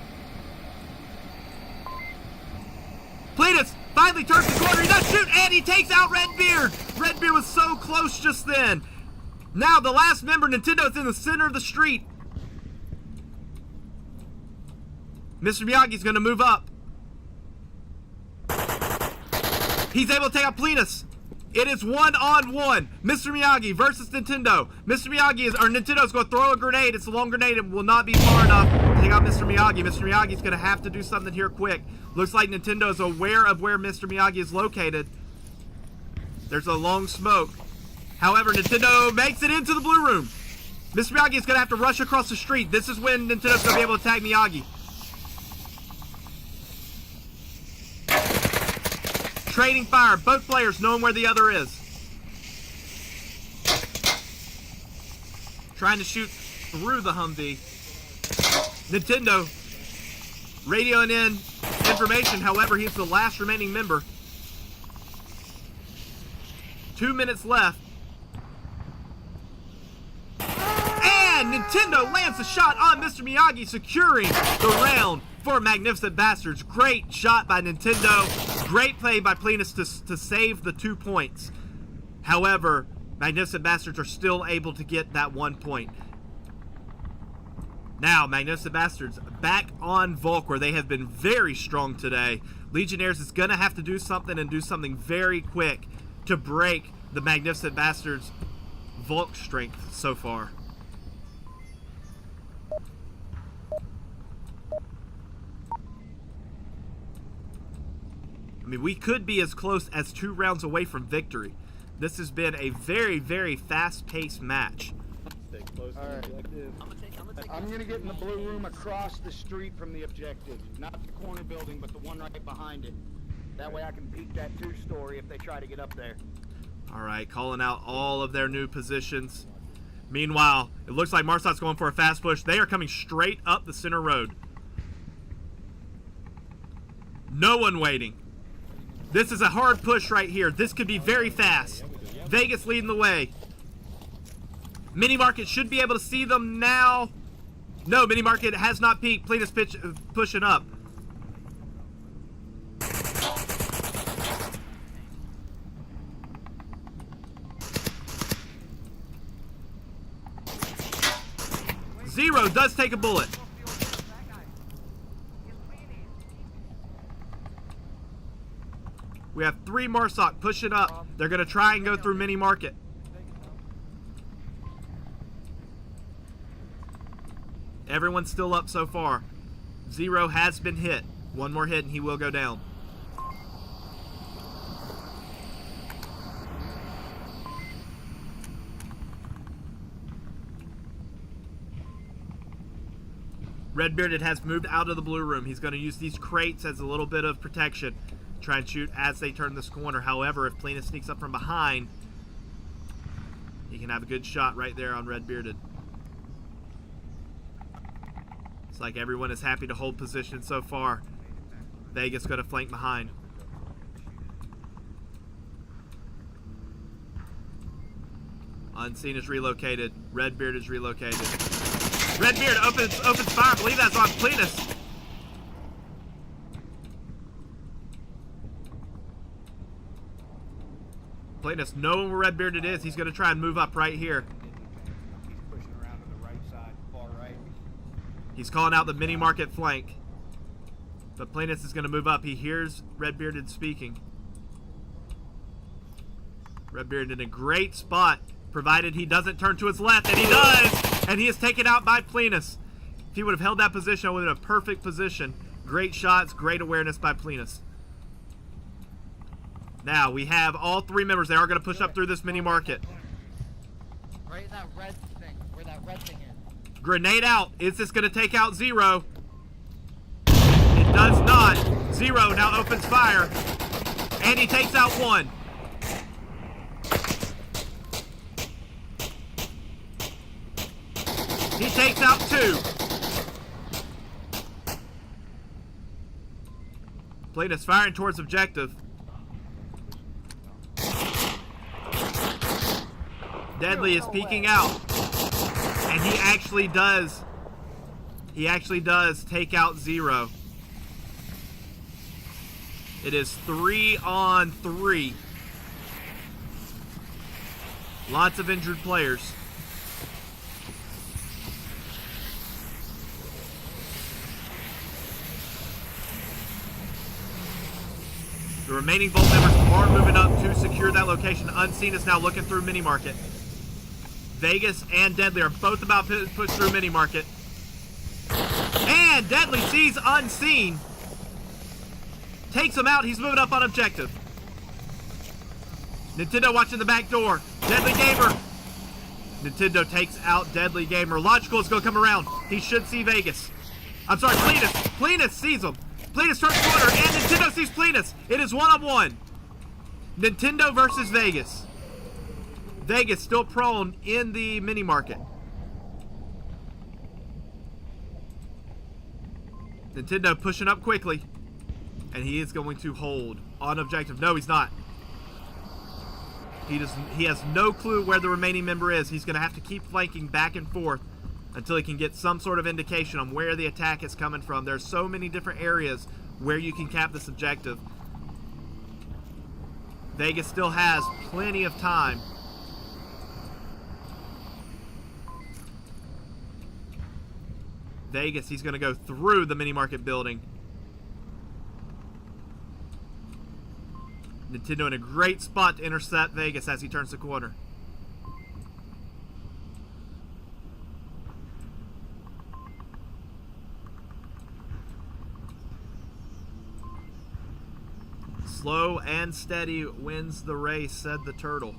Plenus finally turns the corner. He does shoot, and he takes out Redbeard. Redbeard was so close just then. Now the last member, Nintendo, is in the center of the street. Mr. Miyagi's going to move up. He's able to take out Plenus. It is 1-on-1. Mr. Miyagi versus Nintendo. Mr. Miyagi is, or Nintendo's going to throw a grenade. It's a long grenade. It will not be far enough to take out Mr. Miyagi. Mr. Miyagi's going to have to do something here quick. Looks like Nintendo is aware of where Mr. Miyagi is located. There's a long smoke. However, Nintendo makes it into the blue room. Mr. Miyagi is going to have to rush across the street. This is when Nintendo's going to be able to tag Miyagi. Trading fire, both players knowing where the other is. Trying to shoot through the Humvee. Nintendo radioing in information, however, he's the last remaining member. 2 minutes left. And Nintendo lands a shot on Mr. Miyagi, securing the round for Magnificent Bastards. Great shot by Nintendo. Great play by Plenus to save the 2 points. However, Magnificent Bastards are still able to get that 1 point. Now, Magnificent Bastards back on Volk, where they have been very strong today. Legionnaires is going to have to do something, and do something very quick to break the Magnificent Bastards' Volk strength so far. I mean, we could be as close as 2 rounds away from victory. This has been a very, very fast-paced match. Stay close to the objective. I'm going to get in the blue room across the street from the objective. Not the corner building, but the one right behind it. That way I can peek that 2-story if they try to get up there. All right, calling out all of their new positions. Meanwhile, it looks like Marsot's going for a fast push. They are coming straight up the center road. No one waiting. This is a hard push right here. This could be very fast. Vegas leading the way. Mini Market should be able to see them now. No, Mini Market has not peaked. Plenus pushing up. Zero does take a bullet. We have 3 Marsoc pushing up. They're going to try and go through Mini Market. Everyone's still up so far. Zero has been hit. 1 more hit and he will go down. Redbearded has moved out of the blue room. He's going to use these crates as a little bit of protection. Try and shoot as they turn this corner. However, if Plenus sneaks up from behind, he can have a good shot right there on Redbearded. It's like everyone is happy to hold position so far. Vegas going to flank behind. Unseen is relocated. Redbeard is relocated. Redbeard opens fire. I believe that's on Plenus. Plenus knowing where Redbearded is. He's going to try and move up right here. He's pushing around to the right side, far right. He's calling out the Mini Market flank. But Plenus is going to move up. He hears Redbearded speaking. Redbearded in a great spot, provided he doesn't turn to his left, and he does! And he is taken out by Plenus. If he would have held that position, I would have been a perfect position. Great shots, great awareness by Plenus. Now, we have all 3 members. They are going to push up through this Mini Market. Right in that red thing, where that red thing is. Grenade out. Is this going to take out Zero? It does not. Zero now opens fire. And he takes out one. He takes out two. Plaintiff's firing towards objective. Deadly is peeking out. And he actually does take out Zero. It is 3-on-3. Lots of injured players. The remaining Vault members are moving up to secure that location. Unseen is now looking through Mini Market. Vegas and Deadly are both about to push through Mini Market. And Deadly sees Unseen. Takes him out. He's moving up on objective. Nintendo watching the back door. Deadly Gamer. Nintendo takes out Deadly Gamer. Logical is going to come around. He should see Vegas. I'm sorry, Plenus. Plenus sees him. Plenus turns corner, and Nintendo sees Plenus. It is 1-on-1. Nintendo versus Vegas. Vegas still prone in the mini market. Nintendo pushing up quickly. And he is going to hold on objective. No, he's not. He has no clue where the remaining member is. He's going to have to keep flanking back and forth until he can get some sort of indication on where the attack is coming from. There's so many different areas where you can cap this objective. Vegas still has plenty of time. Vegas, he's going to go through the mini market building. Nintendo in a great spot to intercept Vegas as he turns the corner. Slow and steady wins the race, said the turtle.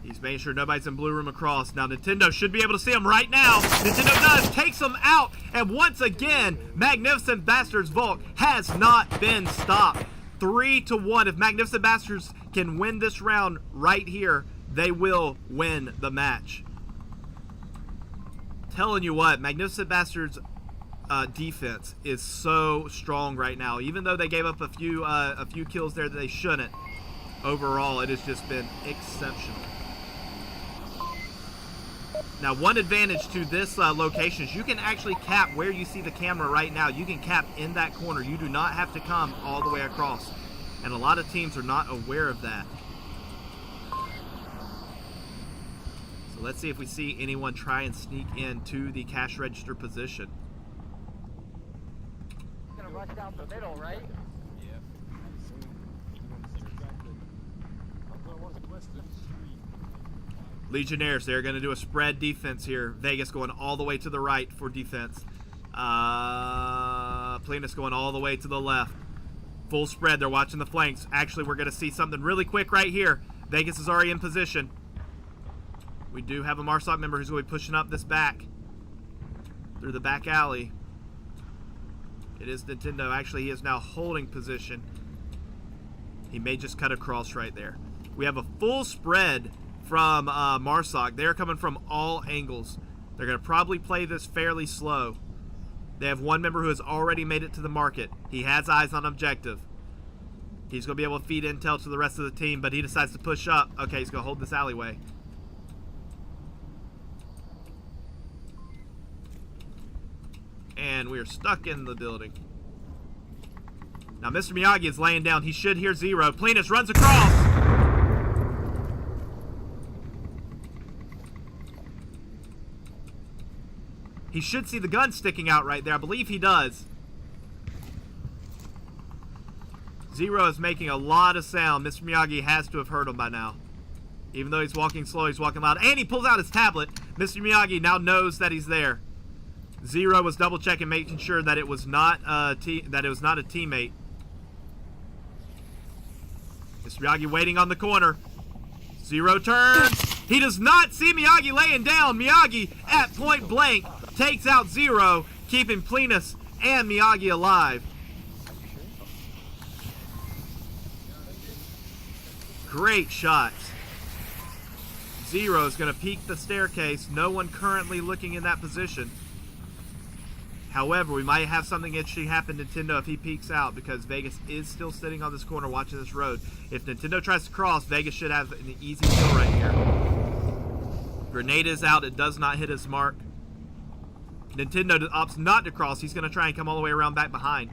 He's making sure nobody's in blue room across. Now Nintendo should be able to see him right now. Nintendo does, takes him out. And once again, Magnificent Bastards Vault has not been stopped. 3-1. If Magnificent Bastards can win this round right here, they will win the match. Telling you what, Magnificent Bastards defense is so strong right now. Even though they gave up a few kills there that they shouldn't, overall it has just been exceptional. Now, one advantage to this location is you can actually cap where you see the camera right now. You can cap in that corner. You do not have to come all the way across. And a lot of teams are not aware of that. So let's see if we see anyone try and sneak into the cash register position. Gonna rush down the middle, right? Legionnaires, they're going to do a spread defense here. Vegas going all the way to the right for defense. Plenus going all the way to the left. Full spread. They're watching the flanks. Actually, we're going to see something really quick right here. Vegas is already in position. We do have a Marsoc member who's going to be pushing up this back through the back alley. It is Nintendo. Actually, he is now holding position. He may just cut across right there. We have a full spread from Marsoc. They're coming from all angles. They're going to probably play this fairly slow. They have one member who has already made it to the market. He has eyes on objective. He's going to be able to feed intel to the rest of the team, but he decides to push up. Okay, he's going to hold this alleyway. And we are stuck in the building. Now, Mr. Miyagi is laying down. He should hear Zero. Plenus runs across. He should see the gun sticking out right there. I believe he does. Zero is making a lot of sound. Mr. Miyagi has to have heard him by now. Even though he's walking slow, he's walking loud. And he pulls out his tablet. Mr. Miyagi now knows that he's there. Zero was double checking, making sure that it was not a teammate. Mr. Miyagi waiting on the corner. Zero turns. He does not see Miyagi laying down. Miyagi at point blank takes out Zero, keeping Plinus and Miyagi alive. Great shots. Zero is going to peek the staircase. No one currently looking in that position. However, we might have something interesting happen to Nintendo if he peeks out, because Vegas is still sitting on this corner watching this road. If Nintendo tries to cross, Vegas should have an easy kill right here. Grenade is out. It does not hit his mark. Nintendo opts not to cross. He's going to try and come all the way around back behind.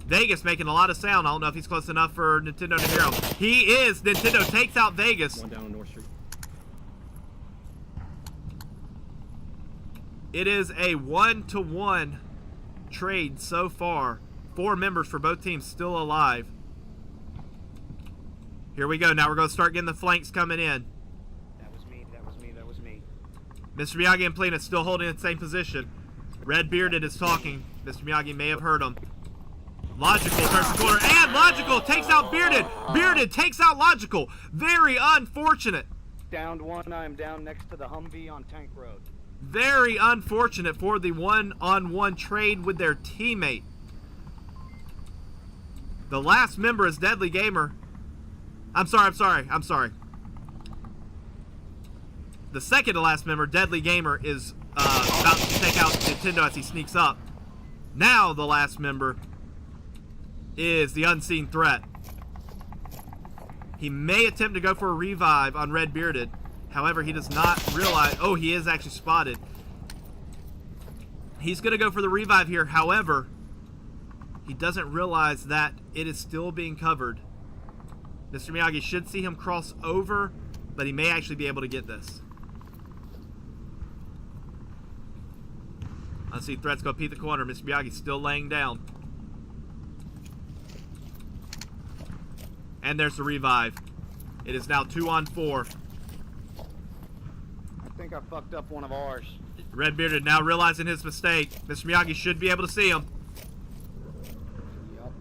Vegas making a lot of sound. I don't know if he's close enough for Nintendo to hear him. He is. Nintendo takes out Vegas. One down on North Street. It is a 1-to-1 trade so far. 4 members for both teams still alive. Here we go. Now we're going to start getting the flanks coming in. That was me. That was me. That was me. Mr. Miyagi and Plinus still holding the same position. Red Bearded is talking. Mr. Miyagi may have heard him. Logical turns the corner, and Logical takes out Bearded. Bearded takes out Logical. Very unfortunate. Downed one. I'm down next to the Humvee on Tank Road. Very unfortunate for the one-on-one trade with their teammate. The last member is Deadly Gamer. I'm sorry. The second to last member, Deadly Gamer, is about to take out Nintendo as he sneaks up. Now the last member is the Unseen Threat. He may attempt to go for a revive on Red Bearded. However, he does not realize... Oh, he is actually spotted. He's going to go for the revive here. However, he doesn't realize that it is still being covered. Mr. Miyagi should see him cross over, but he may actually be able to get this. I see Threat's going to peek the corner. Mr. Miyagi's still laying down. And there's the revive. It is now 2-on-4. I think I fucked up one of ours. Red Bearded now realizing his mistake. Mr. Miyagi should be able to see him. Yep.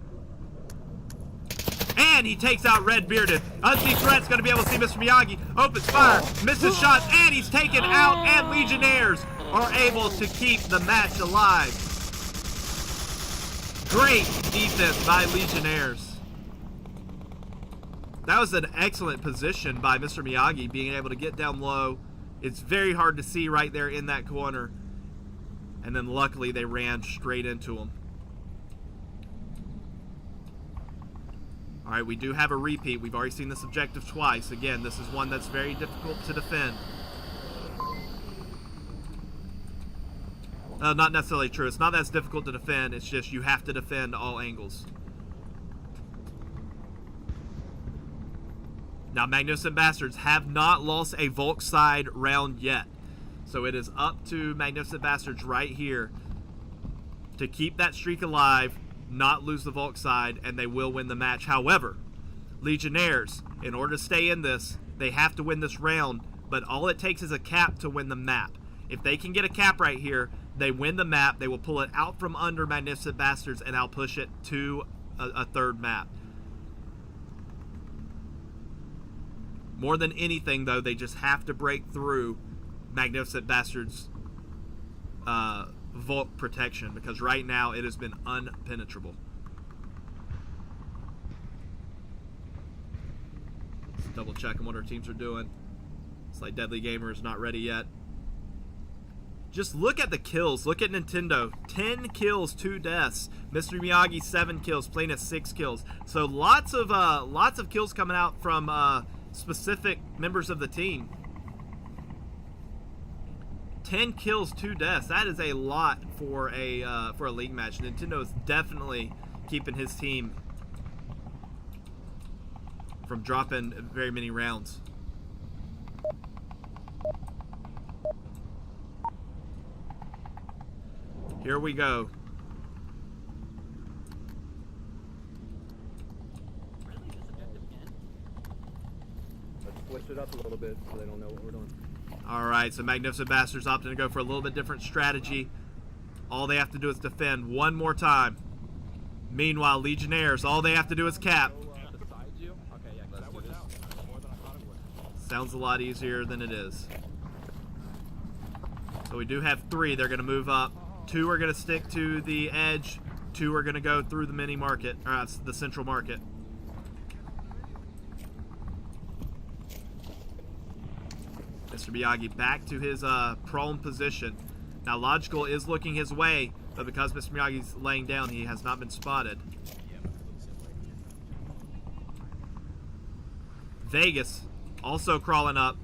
And he takes out Red Bearded. Unseen Threat's going to be able to see Mr. Miyagi. Opens fire, misses shots, and he's taken out. And Legionnaires are able to keep the match alive. Great defense by Legionnaires. That was an excellent position by Mr. Miyagi, being able to get down low. It's very hard to see right there in that corner. And then luckily they ran straight into him. Alright, we do have a repeat. We've already seen this objective twice. Again, this is one that's very difficult to defend. Not necessarily true. It's not that it's difficult to defend. It's just you have to defend all angles. Now, Magnificent Bastards have not lost a Volk side round yet. So it is up to Magnificent Bastards right here to keep that streak alive, not lose the Volk side, and they will win the match. However, Legionnaires, in order to stay in this, they have to win this round, but all it takes is a cap to win the map. If they can get a cap right here, they win the map. They will pull it out from under Magnificent Bastards, and I'll push it to a third map. More than anything, though, they just have to break through Magnificent Bastards' Volk protection, because right now it has been unpenetrable. Let's double check on what our teams are doing. It's like Deadly Gamer is not ready yet. Just look at the kills. Look at Nintendo. 10 kills, 2 deaths. Mr. Miyagi, 7 kills. Plinus, 6 kills. So lots of kills coming out from specific members of the team. 10 kills, 2 deaths. That is a lot for a league match. Nintendo is definitely keeping his team from dropping very many rounds. Here we go. Let's switch it up a little bit so they don't know what we're doing. Alright, so Magnificent Bastards opting to go for a little bit different strategy. All they have to do is defend one more time. Meanwhile, Legionnaires, all they have to do is cap. Sounds a lot easier than it is. So we do have 3. They're going to move up. 2 are going to stick to the edge. 2 are going to go through the mini market, or the central market. Mr. Miyagi back to his prone position. Now Logical is looking his way, but because Mr. Miyagi's laying down, he has not been spotted. Vegas also crawling up.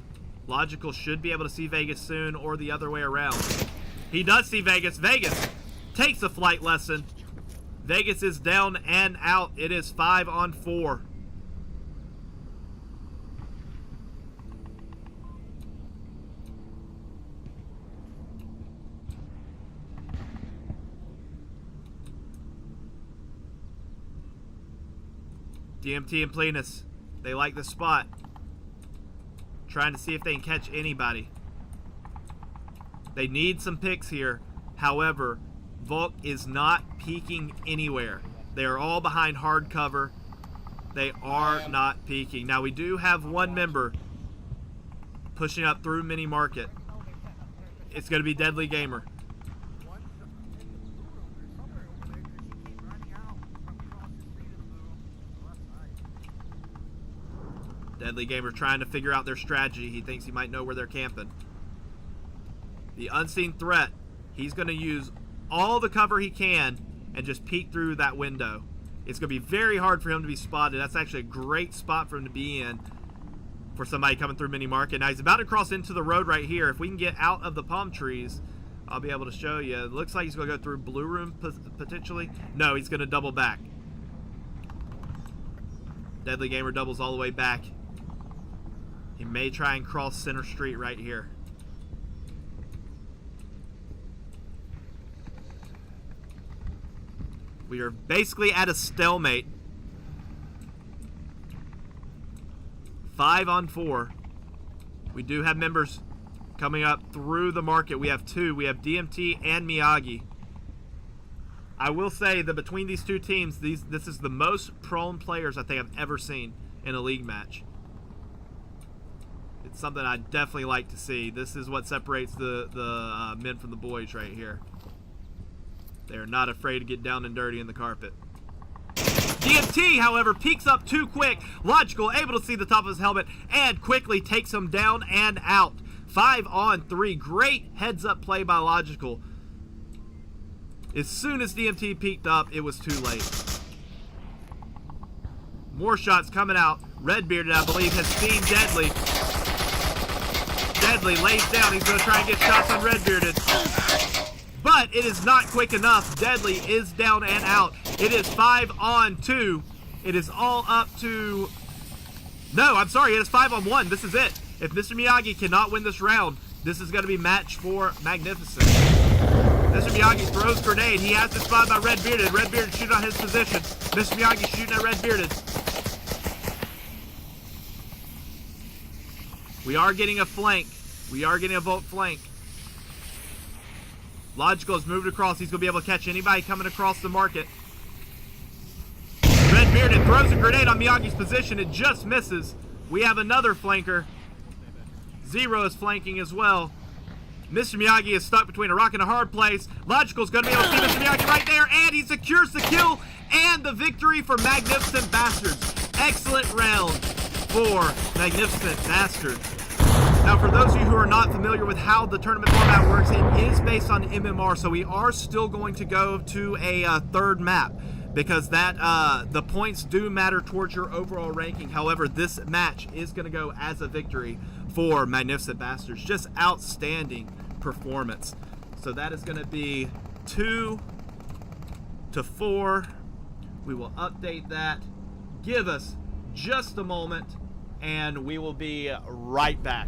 Logical should be able to see Vegas soon, or the other way around. He does see Vegas. Vegas takes a flight lesson. Vegas is down and out. It is 5 on 4. DMT and Plenus, they like the spot. Trying to see if they can catch anybody. They need some picks here. However, Volk is not peeking anywhere. They are all behind hard cover. They are not peeking. Now we do have one member pushing up through mini market. It's going to be Deadly Gamer. Deadly Gamer trying to figure out their strategy. He thinks he might know where they're camping. The unseen threat, he's going to use all the cover he can and just peek through that window. It's going to be very hard for him to be spotted. That's actually a great spot for him to be in for somebody coming through mini market. Now he's about to cross into the road right here. If we can get out of the palm trees, I'll be able to show you. It looks like he's going to go through Blue Room potentially. No, he's going to double back. Deadly Gamer doubles all the way back. He may try and cross Center Street right here. We are basically at a stalemate. 5 on 4. We do have members coming up through the market. We have 2. We have DMT and Miyagi. I will say that between these two teams, this is the most prone players I think I've ever seen in a league match. It's something I definitely like to see. This is what separates the men from the boys right here. They're not afraid to get down and dirty in the carpet. DMT, however, peeks up too quick. Logical able to see the top of his helmet and quickly takes him down and out. 5 on 3. Great heads-up play by Logical. As soon as DMT peeked up, it was too late. More shots coming out. Redbearded, I believe, has seen Deadly. Deadly lays down. He's going to try and get shots on Redbearded. But it is not quick enough. Deadly is down and out. It is 5 on 2. It is all up to... No, I'm sorry. It is 5 on 1. This is it. If Mr. Miyagi cannot win this round, this is going to be match for Magnificent. Mr. Miyagi throws grenade. He has it spotted by Redbearded. Redbearded shooting on his position. Mr. Miyagi shooting at Redbearded. We are getting a flank. We are getting a Volt flank. Logical has moved across. He's going to be able to catch anybody coming across the market. Redbearded throws a grenade on Miyagi's position. It just misses. We have another flanker. Zero is flanking as well. Mr. Miyagi is stuck between a rock and a hard place. Logical's going to be able to see Mr. Miyagi right there, and he secures the kill and the victory for Magnificent Bastards. Excellent round for Magnificent Bastards. Now, for those of you who are not familiar with how the tournament format works, it is based on MMR, so we are still going to go to a third map because that the points do matter towards your overall ranking. However, this match is going to go as a victory for Magnificent Bastards. Just outstanding performance. So that is going to be 2 to 4. We will update that. Give us just a moment, and we will be right back.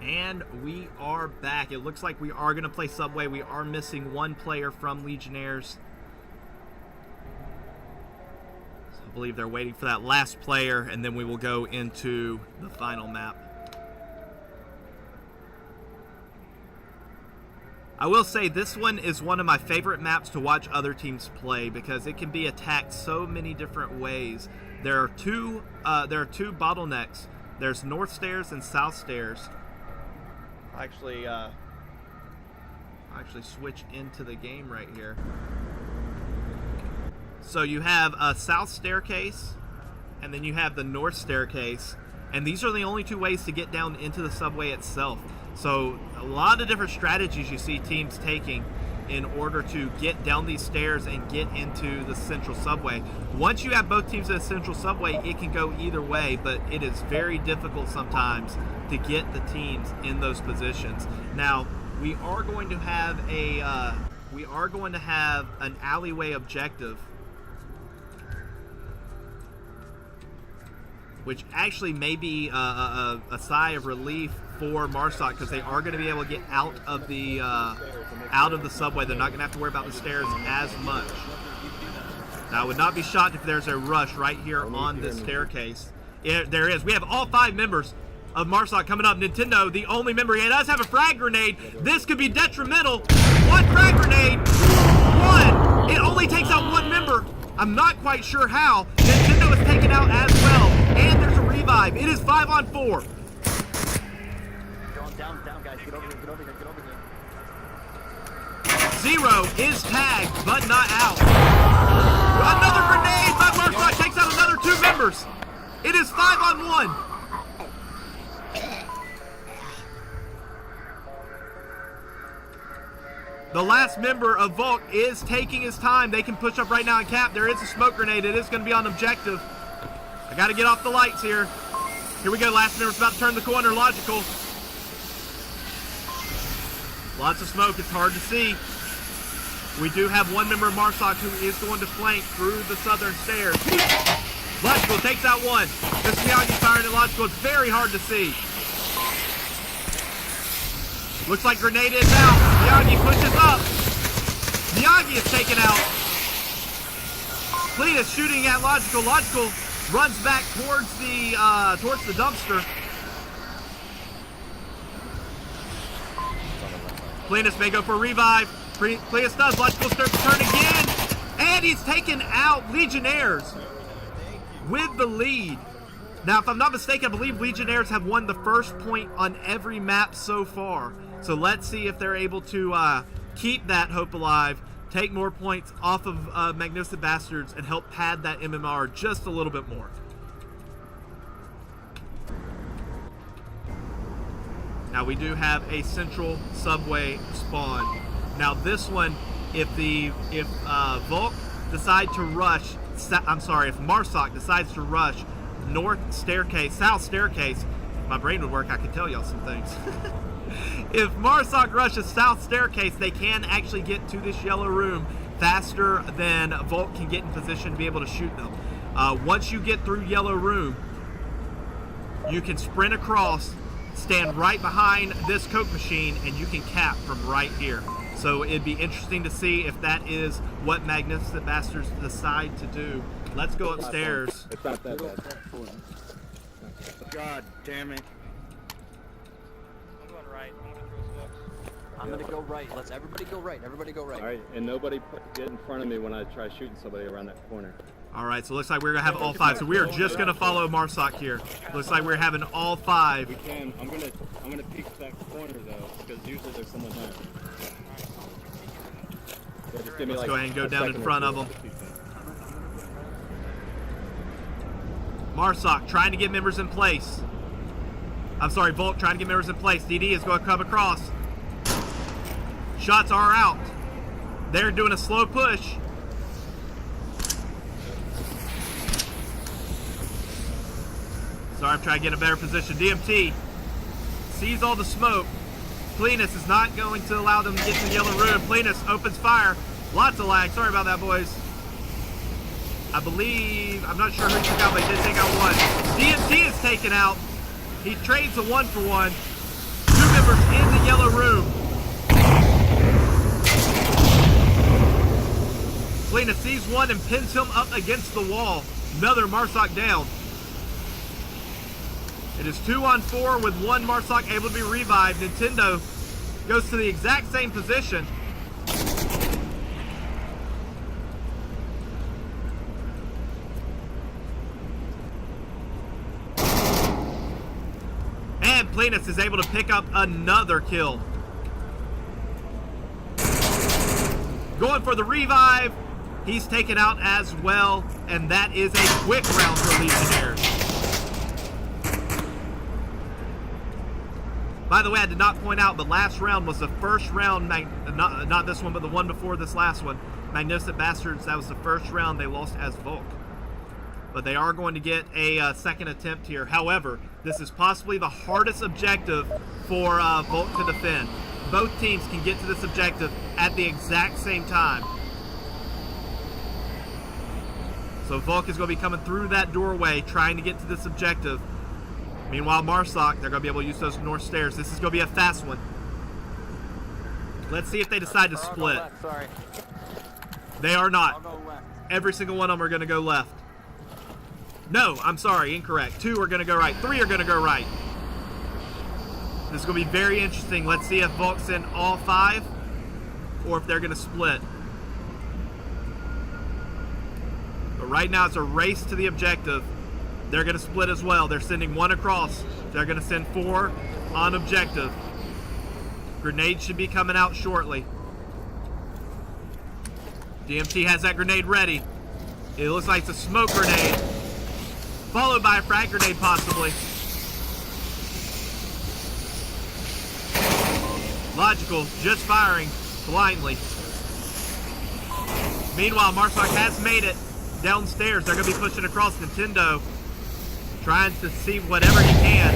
And we are back. It looks like we are going to play Subway. We are missing one player from Legionnaires. So I believe they're waiting for that last player, and then we will go into the final map. I will say this one is one of my favorite maps to watch other teams play because it can be attacked so many different ways. There are two bottlenecks. There's north stairs and south stairs. Actually switch into the game right here. So you have a south staircase, and then you have the north staircase, and these are the only two ways to get down into the subway itself. So a lot of different strategies you see teams taking in order to get down these stairs and get into the central subway. Once you have both teams in the central subway, it can go either way, but it is very difficult sometimes to get the teams in those positions. Now, we are going to have an alleyway objective, which actually may be a sigh of relief for Marsoc because they are going to be able to get out of the subway. They're not going to have to worry about the stairs as much. Now, I would not be shocked if there's a rush right here on this staircase. There is. We have all 5 members of Marsoc coming up. Nintendo, the only member, he does have a frag grenade. This could be detrimental. 1 frag grenade. 1. It only takes out 1 member. I'm not quite sure how. Nintendo is taken out as well. And there's a revive. It is 5 on 4. Down, guys. Get over here. 0 is tagged, but not out. Another grenade, but Marsoc takes out another 2 members. It is 5 on 1. The last member of Volk is taking his time. They can push up right now and cap. There is a smoke grenade. It is going to be on objective. I got to get off the lights here. Here we go. Last member's about to turn the corner. Logical. Lots of smoke. It's hard to see. We do have 1 member of Marsoc who is going to flank through the southern stairs. Logical takes out 1. This Miyagi firing at Logical. It's very hard to see. Looks like grenade is out. Miyagi pushes up. Miyagi is taken out. Fleet is shooting at Logical. Logical runs back towards the dumpster. Cleanus may go for a revive. Cleanus does. Logical starts to turn again. And he's taken out. Legionnaires with the lead. Now, if I'm not mistaken, I believe Legionnaires have won the first point on every map so far. So let's see if they're able to keep that hope alive, take more points off of Magnificent Bastards, and help pad that MMR just a little bit more. Now we do have a central subway spawn. Now this one, if Volk decide to rush, if Marsoc decides to rush south staircase, my brain would work, I could tell y'all some things. If Marsoc rushes south staircase, they can actually get to this yellow room faster than Volk can get in position to be able to shoot them. Once you get through yellow room, you can sprint across, stand right behind this Coke machine, and you can cap from right here. So it'd be interesting to see if that is what Magnificent Bastards decide to do. Let's go upstairs. It's not that bad. God damn it. I'm going right. I'm gonna go right. Let's everybody go right. Everybody go right. All right, and nobody get in front of me when I try shooting somebody around that corner. All right, so it looks like we're gonna have all 5. So we are just gonna follow Marsoc here. Looks like we're having all 5. We can. I'm gonna peek that corner though, because usually there's someone there. So just give me Let's go ahead and go down in front of them. Marsoc trying to get members in place. I'm sorry, Volk trying to get members in place. DD is going to come across. Shots are out. They're doing a slow push. Sorry, I'm trying to get a better position. DMT sees all the smoke. Cleanus is not going to allow them to get to the yellow room. Cleanus opens fire. Lots of lag. Sorry about that, boys. I believe, I'm not sure who took out, but he did take out 1. DMT is taken out. He trades a 1-for-1. 2 yellow room. Lena sees one and pins him up against the wall. Another Marsoc down. It is 2 on 4 with one Marsoc able to be revived. Nintendo goes to the exact same position. And Plenus is able to pick up another kill. Going for the revive. He's taken out as well, and that is a quick round for Legionnaires. By the way, I did not point out, but last round was the first round, not this one, but the one before this last one. Magnificent Bastards, that was the first round they lost as Volk. But they are going to get a second attempt here. However, this is possibly the hardest objective for Volk to defend. Both teams can get to this objective at the exact same time. So Volk is going to be coming through that doorway trying to get to this objective. Meanwhile, Marsoc, they're going to be able to use those north stairs. This is going to be a fast one. Let's see if they decide to split. Left, sorry. They are not. I'll go left. Every single one of them are going to go left. No, I'm sorry, incorrect. 2 are going to go right. 3 are going to go right. This is going to be very interesting. Let's see if Volk's in all 5 or if they're going to split. But right now it's a race to the objective. They're going to split as well. They're sending 1 across. They're going to send 4 on objective. Grenade should be coming out shortly. DMT has that grenade ready. It looks like it's a smoke grenade, followed by a frag grenade possibly. Logical, just firing blindly. Meanwhile, Marsoc has made it downstairs. They're going to be pushing across. Nintendo trying to see whatever he can.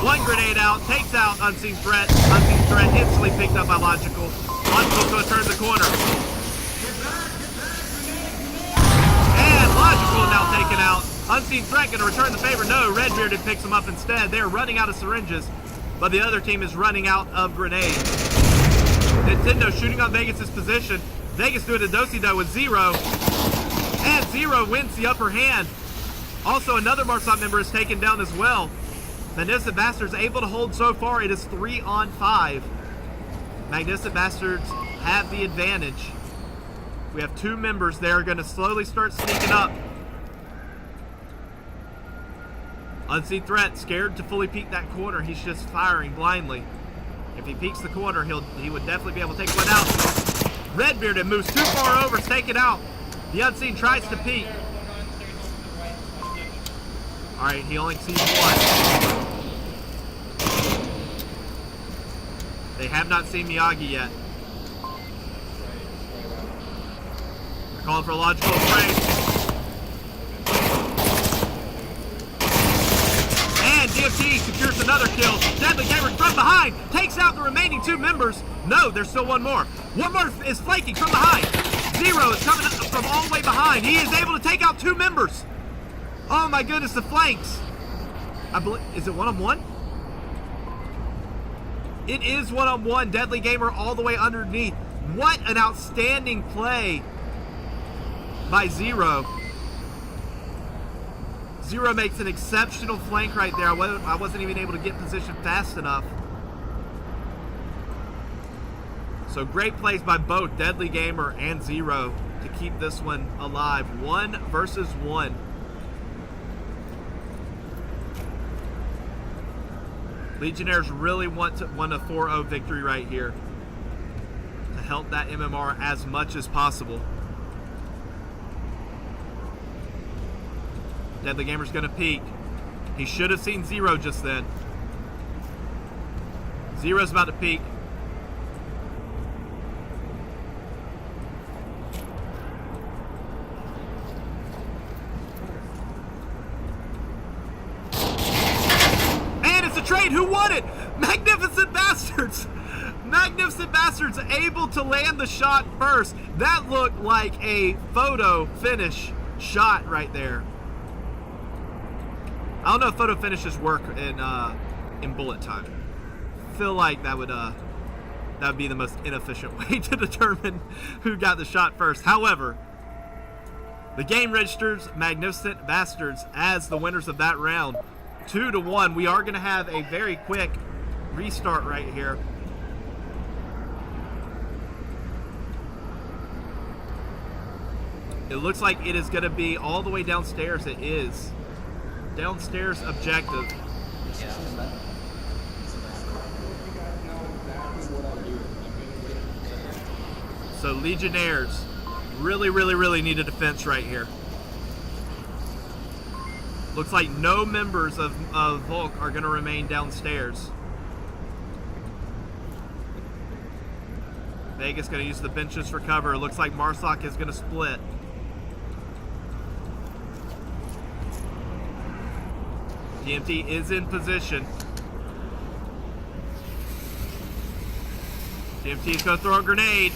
1 grenade out, takes out Unseen Threat. Unseen Threat instantly picked up by Logical. Logical's going to turn the corner. And Logical now taken out. Unseen Threat going to return the favor. No, Redbearded picks him up instead. They're running out of syringes, but the other team is running out of grenades. Nintendo shooting on Vegas' position. Vegas doing a do-si-do with Zero. And Zero wins the upper hand. Also, another Marsoc member is taken down as well. Magnificent Bastards able to hold so far. It is 3 on 5. Magnificent Bastards have the advantage. We have 2 members there going to slowly start sneaking up. Unseen Threat, scared to fully peek that corner. He's just firing blindly. If he peeks the corner, he would definitely be able to take one out. Redbearded moves too far over, take it out. The Unseen tries to peek. Alright, he only sees 1. They have not seen Miyagi yet. They're calling for a logical break. And DFT secures another kill. Deadly Gamer from behind takes out the remaining 2 members. No, there's still 1 more. 1 more is flanking from behind. Zero is coming up from all the way behind. He is able to take out 2 members. Oh my goodness, the flanks. I believe, is it 1-on-1? It is 1-on-1. Deadly Gamer all the way underneath. What an outstanding play by Zero. Zero makes an exceptional flank right there. I wasn't even able to get position fast enough. So great plays by both Deadly Gamer and Zero to keep this one alive. 1 versus 1. Legionnaires really want a 4-0 victory right here to help that MMR as much as possible. Deadly Gamer's going to peek. He should have seen Zero just then. Zero's about to peek. And it's a trade. Who won it? Magnificent Bastards. Magnificent Bastards able to land the shot first. That looked like a photo finish shot right there. I don't know if photo finishes work in bullet time. feel like that would be the most inefficient way to determine who got the shot first. However, the game registers Magnificent Bastards as the winners of that round, 2-1. We are going to have a very quick restart right here. It looks like it is going to be all the way downstairs. It is downstairs objective. So Legionnaires really need a defense right here. Looks like no members of Volk are going to remain downstairs. Vegas going to use the benches for cover. It looks like Marsoc is going to split. DMT is in position. DMT is going to throw a grenade.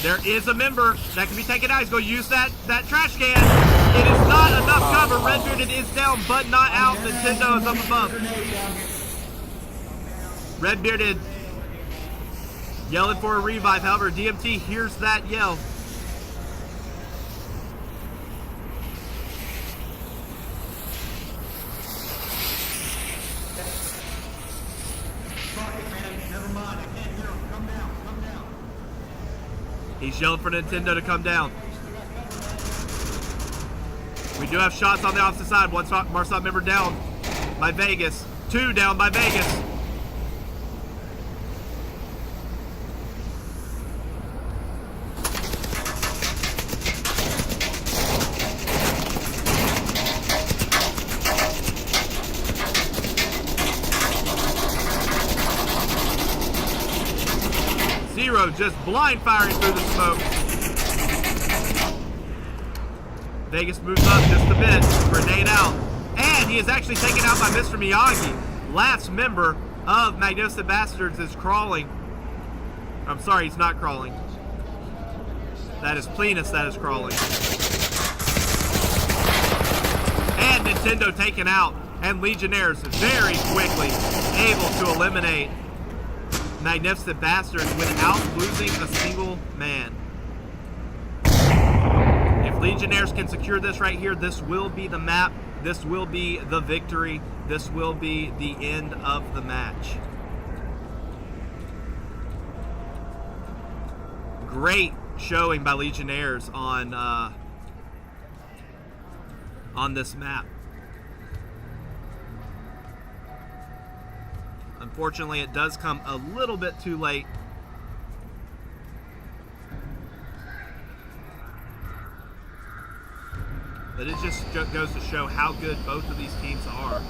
There is a member that can be taken out. He's going to use that trash can. It is not enough cover. Redbearded is down, but not out. Nintendo is up above. Redbearded yelling for a revive. However, DMT hears that yell. He's yelling for Nintendo to come down. We do have shots on the opposite side. One Marsoc member down by Vegas. 2 down by Vegas. Zero just blind firing through the smoke. Vegas moves up just a bit. Grenade out. And he is actually taken out by Mr. Miyagi. Last member of Magnificent Bastards is crawling. I'm sorry, he's not crawling. That is Plenus that is crawling. And Nintendo taken out. And Legionnaires very quickly able to eliminate Magnificent Bastards without losing a single man. If Legionnaires can secure this right here, this will be the map. This will be the victory. This will be the end of the match. Great showing by Legionnaires on this map. Unfortunately, it does come a little bit too late. But it just goes to show how good both of these teams are.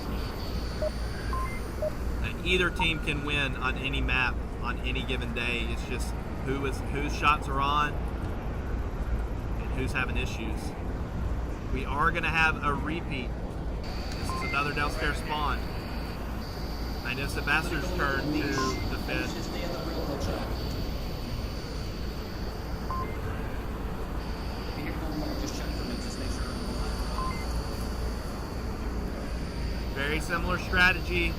That either team can win on any map on any given day. It's just whose shots are on and who's having issues. We are going to have a repeat. This is another downstairs spawn. Magnificent Bastards' turn to defend. Very similar strategy.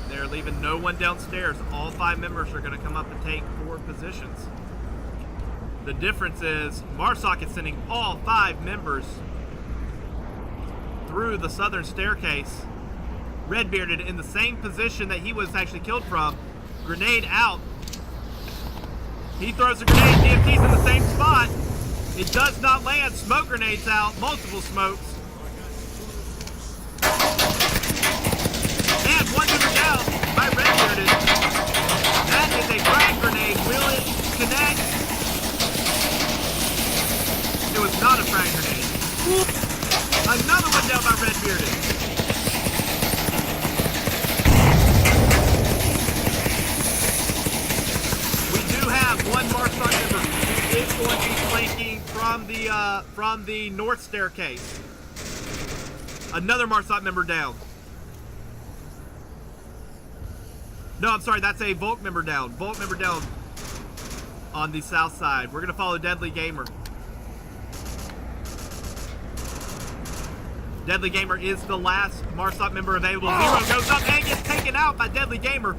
They're leaving no one downstairs. All 5 members are going to come up and take 4 positions. The difference is Marsoc is sending all 5 members through the southern staircase. Redbearded in the same position that he was actually killed from. Grenade out. He throws a grenade. DMT's in the same spot. It does not land. Smoke grenades out. Multiple smokes. And 1 member down by Redbearded. That is a frag grenade. Will it connect? It was not a frag grenade. Another one down by Redbearded. One Marsoc member who is going to be flanking from the north staircase. Another Marsoc member down. No, I'm sorry, that's a Volk member down. Volk member down on the south side. We're going to follow Deadly Gamer. Deadly Gamer is the last Marsoc member available. Zero goes up and gets taken out by Deadly Gamer.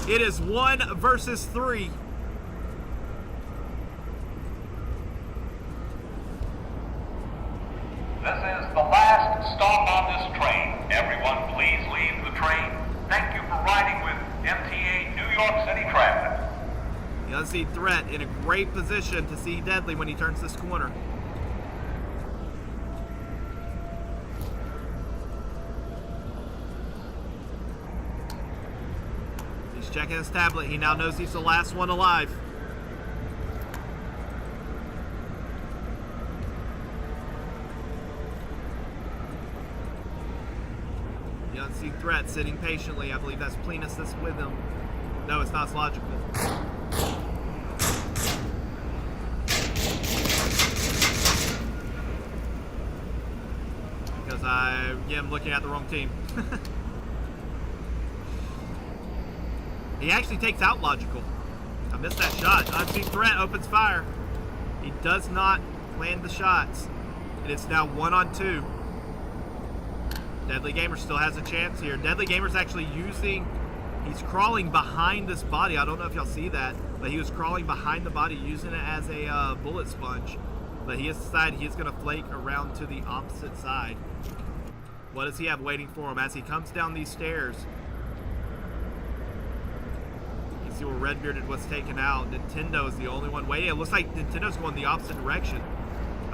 It is 1 versus 3. This is the last stop on this train. Everyone please leave the train. Thank you for riding with MTA New York City Transit. The unseen threat in a great position to see Deadly when he turns this corner. He's checking his tablet. He now knows he's the last one alive. The unseen threat sitting patiently. I believe that's Plenus that's with him. No, it's not. It's logical. Because I'm looking at the wrong team. He actually takes out logical. I missed that shot. Unseen threat opens fire. He does not land the shots. It is now 1-on-2. Deadly Gamer still has a chance here. Deadly Gamer's actually he's crawling behind this body. I don't know if y'all see that, but he was crawling behind the body using it as a bullet sponge. But he has decided he's going to flake around to the opposite side. What does he have waiting for him as he comes down these stairs? You see where Redbearded was taken out. Nintendo is the only one waiting. It looks like Nintendo's going the opposite direction.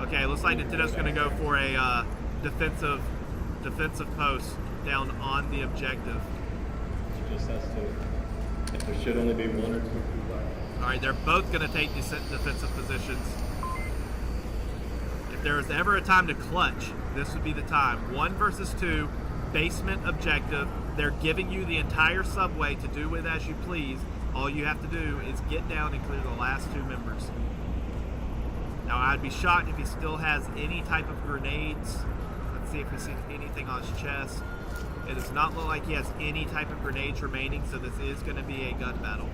Okay, it looks like Nintendo's going to go for a defensive post down on the objective. She just has to. If there should only be 1 or 2 people left. All right, they're both going to take defensive positions. If there is ever a time to clutch, this would be the time. 1 versus 2, basement objective. They're giving you the entire subway to do with as you please. All you have to do is get down and clear the last 2 members. Now, I'd be shocked if he still has any type of grenades. Let's see if we see anything on his chest. It does not look like he has any type of grenades remaining, so this is going to be a gun battle.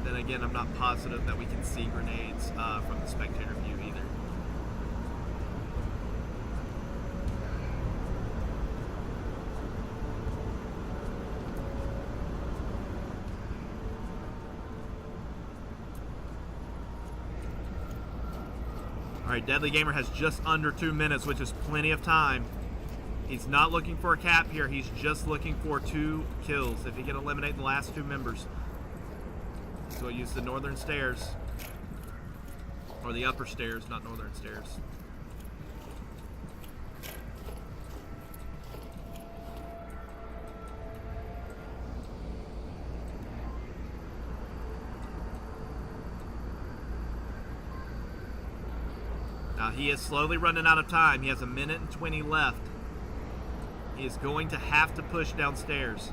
Then again, I'm not positive that we can see grenades from the spectator view either. Alright, Deadly Gamer has just under 2 minutes, which is plenty of time. He's not looking for a cap here. He's just looking for 2 kills. If he can eliminate the last 2 members. So he'll use the northern stairs. Or the upper stairs, not northern stairs. Now he is slowly running out of time. He has 1 minute and 20 left. He is going to have to push downstairs.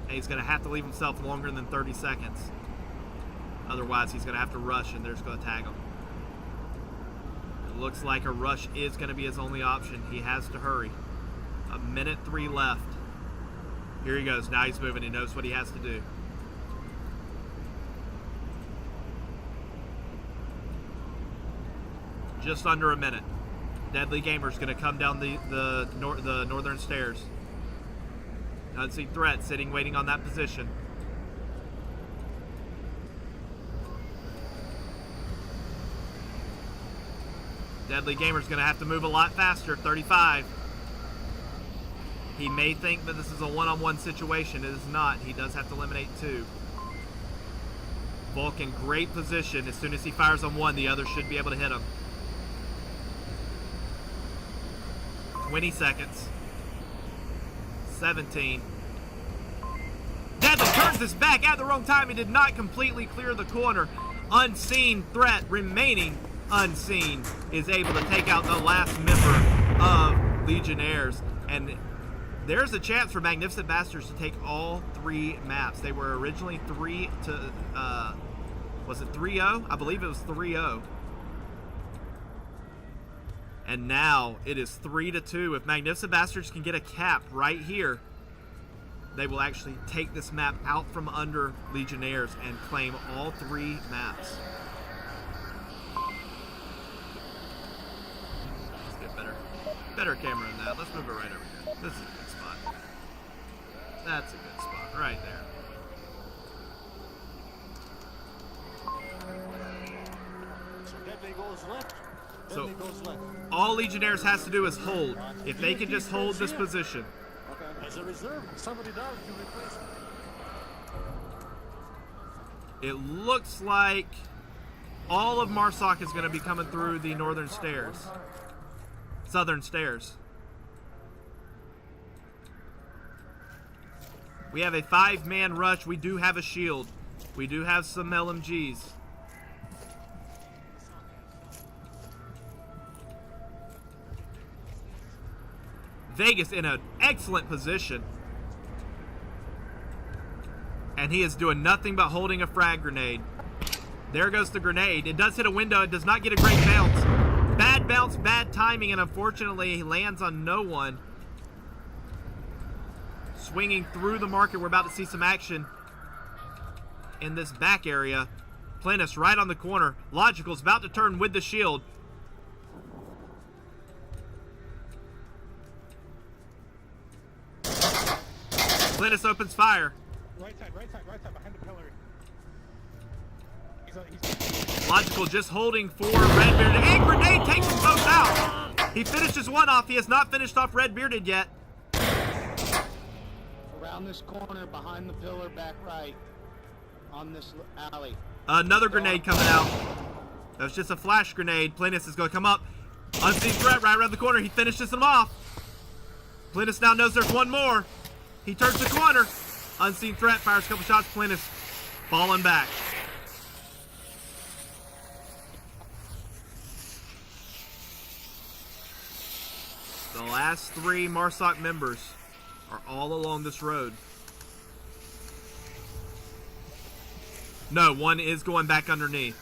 And he's going to have to leave himself longer than 30 seconds. Otherwise, he's going to have to rush, and they're just going to tag him. It looks like a rush is going to be his only option. He has to hurry. 1 minute 3 left. Here he goes. Now he's moving. He knows what he has to do. Just under 1 minute. Deadly Gamer's going to come down the northern stairs. Unseen threat sitting waiting on that position. Deadly Gamer's going to have to move a lot faster. 35. He may think that this is a one-on-one situation. It is not. He does have to eliminate 2. Volk in great position. As soon as he fires on 1, the other should be able to hit him. 20 seconds. 17. Deadly turns his back at the wrong time. He did not completely clear the corner. Unseen threat remaining unseen is able to take out the last member of Legionnaires. And there's a chance for Magnificent Bastards to take all 3 maps. They were originally 3 to, was it 3-0? I believe it was 3-0. And now it is 3-2. If Magnificent Bastards can get a cap right here, they will actually take this map out from under Legionnaires and claim all 3 maps. Let's get Better camera than that. Let's move it right over here. This is a good spot. That's a good spot. Right there. So all Legionnaires has to do is hold. If they can just hold this position. As a reserve, somebody dies, you replace them. It looks like all of Marsoc is going to be coming through the northern stairs. Southern stairs. We have a 5-man rush. We do have a shield. We do have some LMGs. Vegas in an excellent position. And he is doing nothing but holding a frag grenade. There goes the grenade. It does hit a window. It does not get a great bounce. Bad bounce, bad timing, and unfortunately he lands on no one. Swinging through the market. We're about to see some action in this back area. Plenus right on the corner. Logical's about to turn with the shield. Plenus opens fire. Right side, behind the pillar. Logical just holding for Redbearded. And grenade takes them both out. He finishes one off. He has not finished off Redbearded yet. Around this corner, behind the pillar, back right, on this alley. Another grenade coming out. That was just a flash grenade. Plenus is going to come up. Unseen threat right around the corner. He finishes them off. Plenus now knows there's one more. He turns the corner. Unseen threat fires a couple shots. Plenus falling back. The last 3 Marsoc members are all along this road. No, one is going back underneath.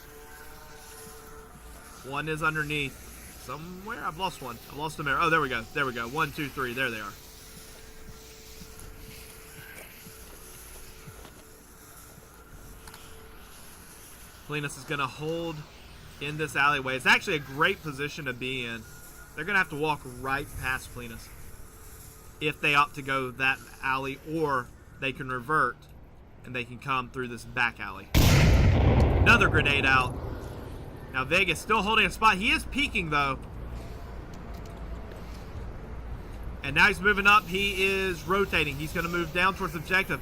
One is underneath. Somewhere? I've lost one. I've lost them there. Oh, there we go. There we go. 1, 2, 3. There they are. Plenus is going to hold in this alleyway. It's actually a great position to be in. They're going to have to walk right past Plenus if they opt to go that alley, or they can revert and they can come through this back alley. Another grenade out. Now Vegas still holding a spot. He is peeking though. And now he's moving up. He is rotating. He's going to move down towards the objective.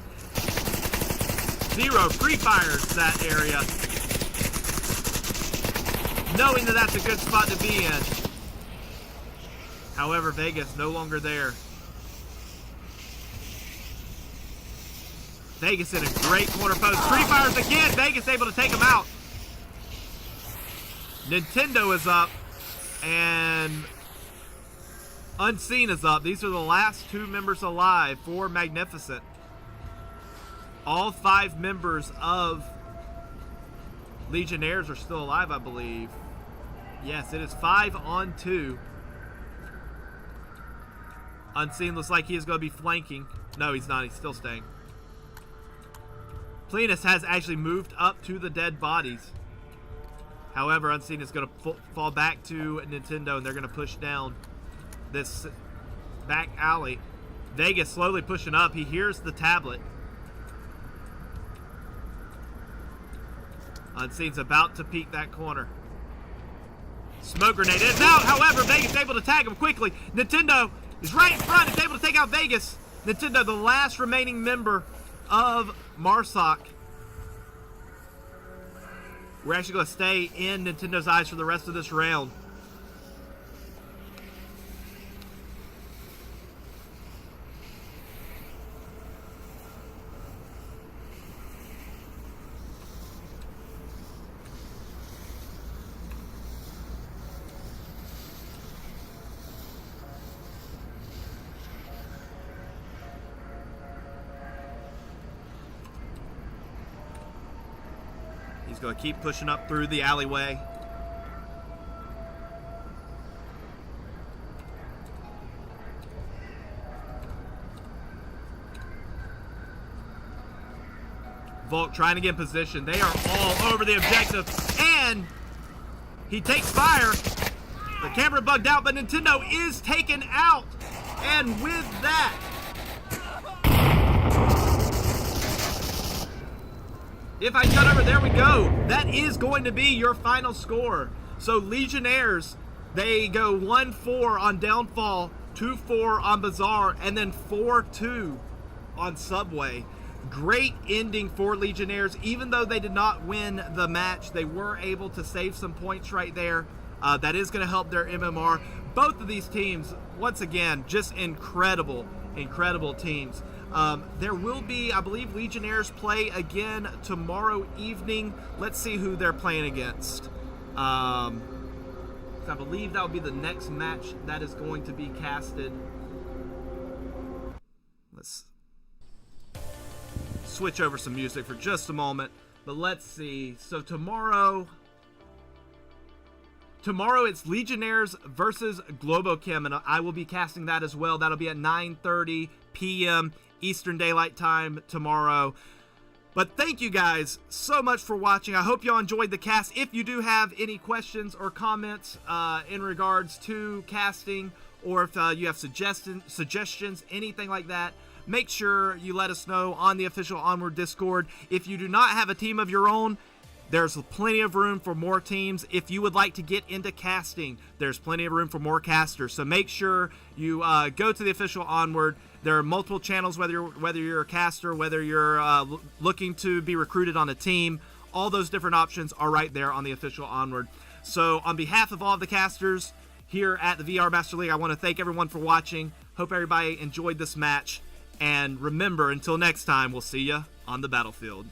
Zero free fires that area, knowing that that's a good spot to be in. However, Vegas no longer there. Vegas in a great corner post. Free fires again. Vegas able to take him out. Nintendo is up. And Unseen is up. These are the last 2 members alive for Magnificent. All 5 members of Legionnaires are still alive, I believe. Yes, it is 5 on 2. Unseen looks like he is going to be flanking. No, he's not. He's still staying. Plenus has actually moved up to the dead bodies. However, Unseen is going to fall back to Nintendo, and they're going to push down this back alley. Vegas slowly pushing up. He hears the tablet. Unseen's about to peek that corner. Smoke grenade is out. However, Vegas is able to tag him quickly. Nintendo is right in front. Is able to take out Vegas. Nintendo, the last remaining member of Marsoc. We're actually going to stay in Nintendo's eyes for the rest of this round. He's going to keep pushing up through the alleyway. Volk trying to get in position. They are all over the objective. And he takes fire. The camera bugged out, but Nintendo is taken out. And with that, if I cut over, there we go. That is going to be your final score. So Legionnaires, they go 1-4 on Downfall, 2-4 on Bazaar, and then 4-2 on Subway. Great ending for Legionnaires. Even though they did not win the match, they were able to save some points right there. That is going to help their MMR. Both of these teams, once again, just incredible teams. There will be, I believe, Legionnaires play again tomorrow evening. Let's see who they're playing against. I believe that will be the next match that is going to be casted. Let's switch over some music for just a moment. But let's see. So tomorrow it's Legionnaires versus Globochem, and I will be casting that as well. That'll be at 9:30 p.m. Eastern Daylight Time tomorrow. But thank you guys so much for watching. I hope y'all enjoyed the cast. If you do have any questions or comments in regards to casting, or if you have suggestions, anything like that, make sure you let us know on the official Onward Discord. If you do not have a team of your own, there's plenty of room for more teams. If you would like to get into casting, there's plenty of room for more casters. So make sure you go to the official Onward. There are multiple channels, whether you're a caster, whether you're looking to be recruited on a team. All those different options are right there on the official Onward. So on behalf of all of the casters here at the VR Master League, I want to thank everyone for watching. Hope everybody enjoyed this match. And remember, until next time, we'll see you on the battlefield.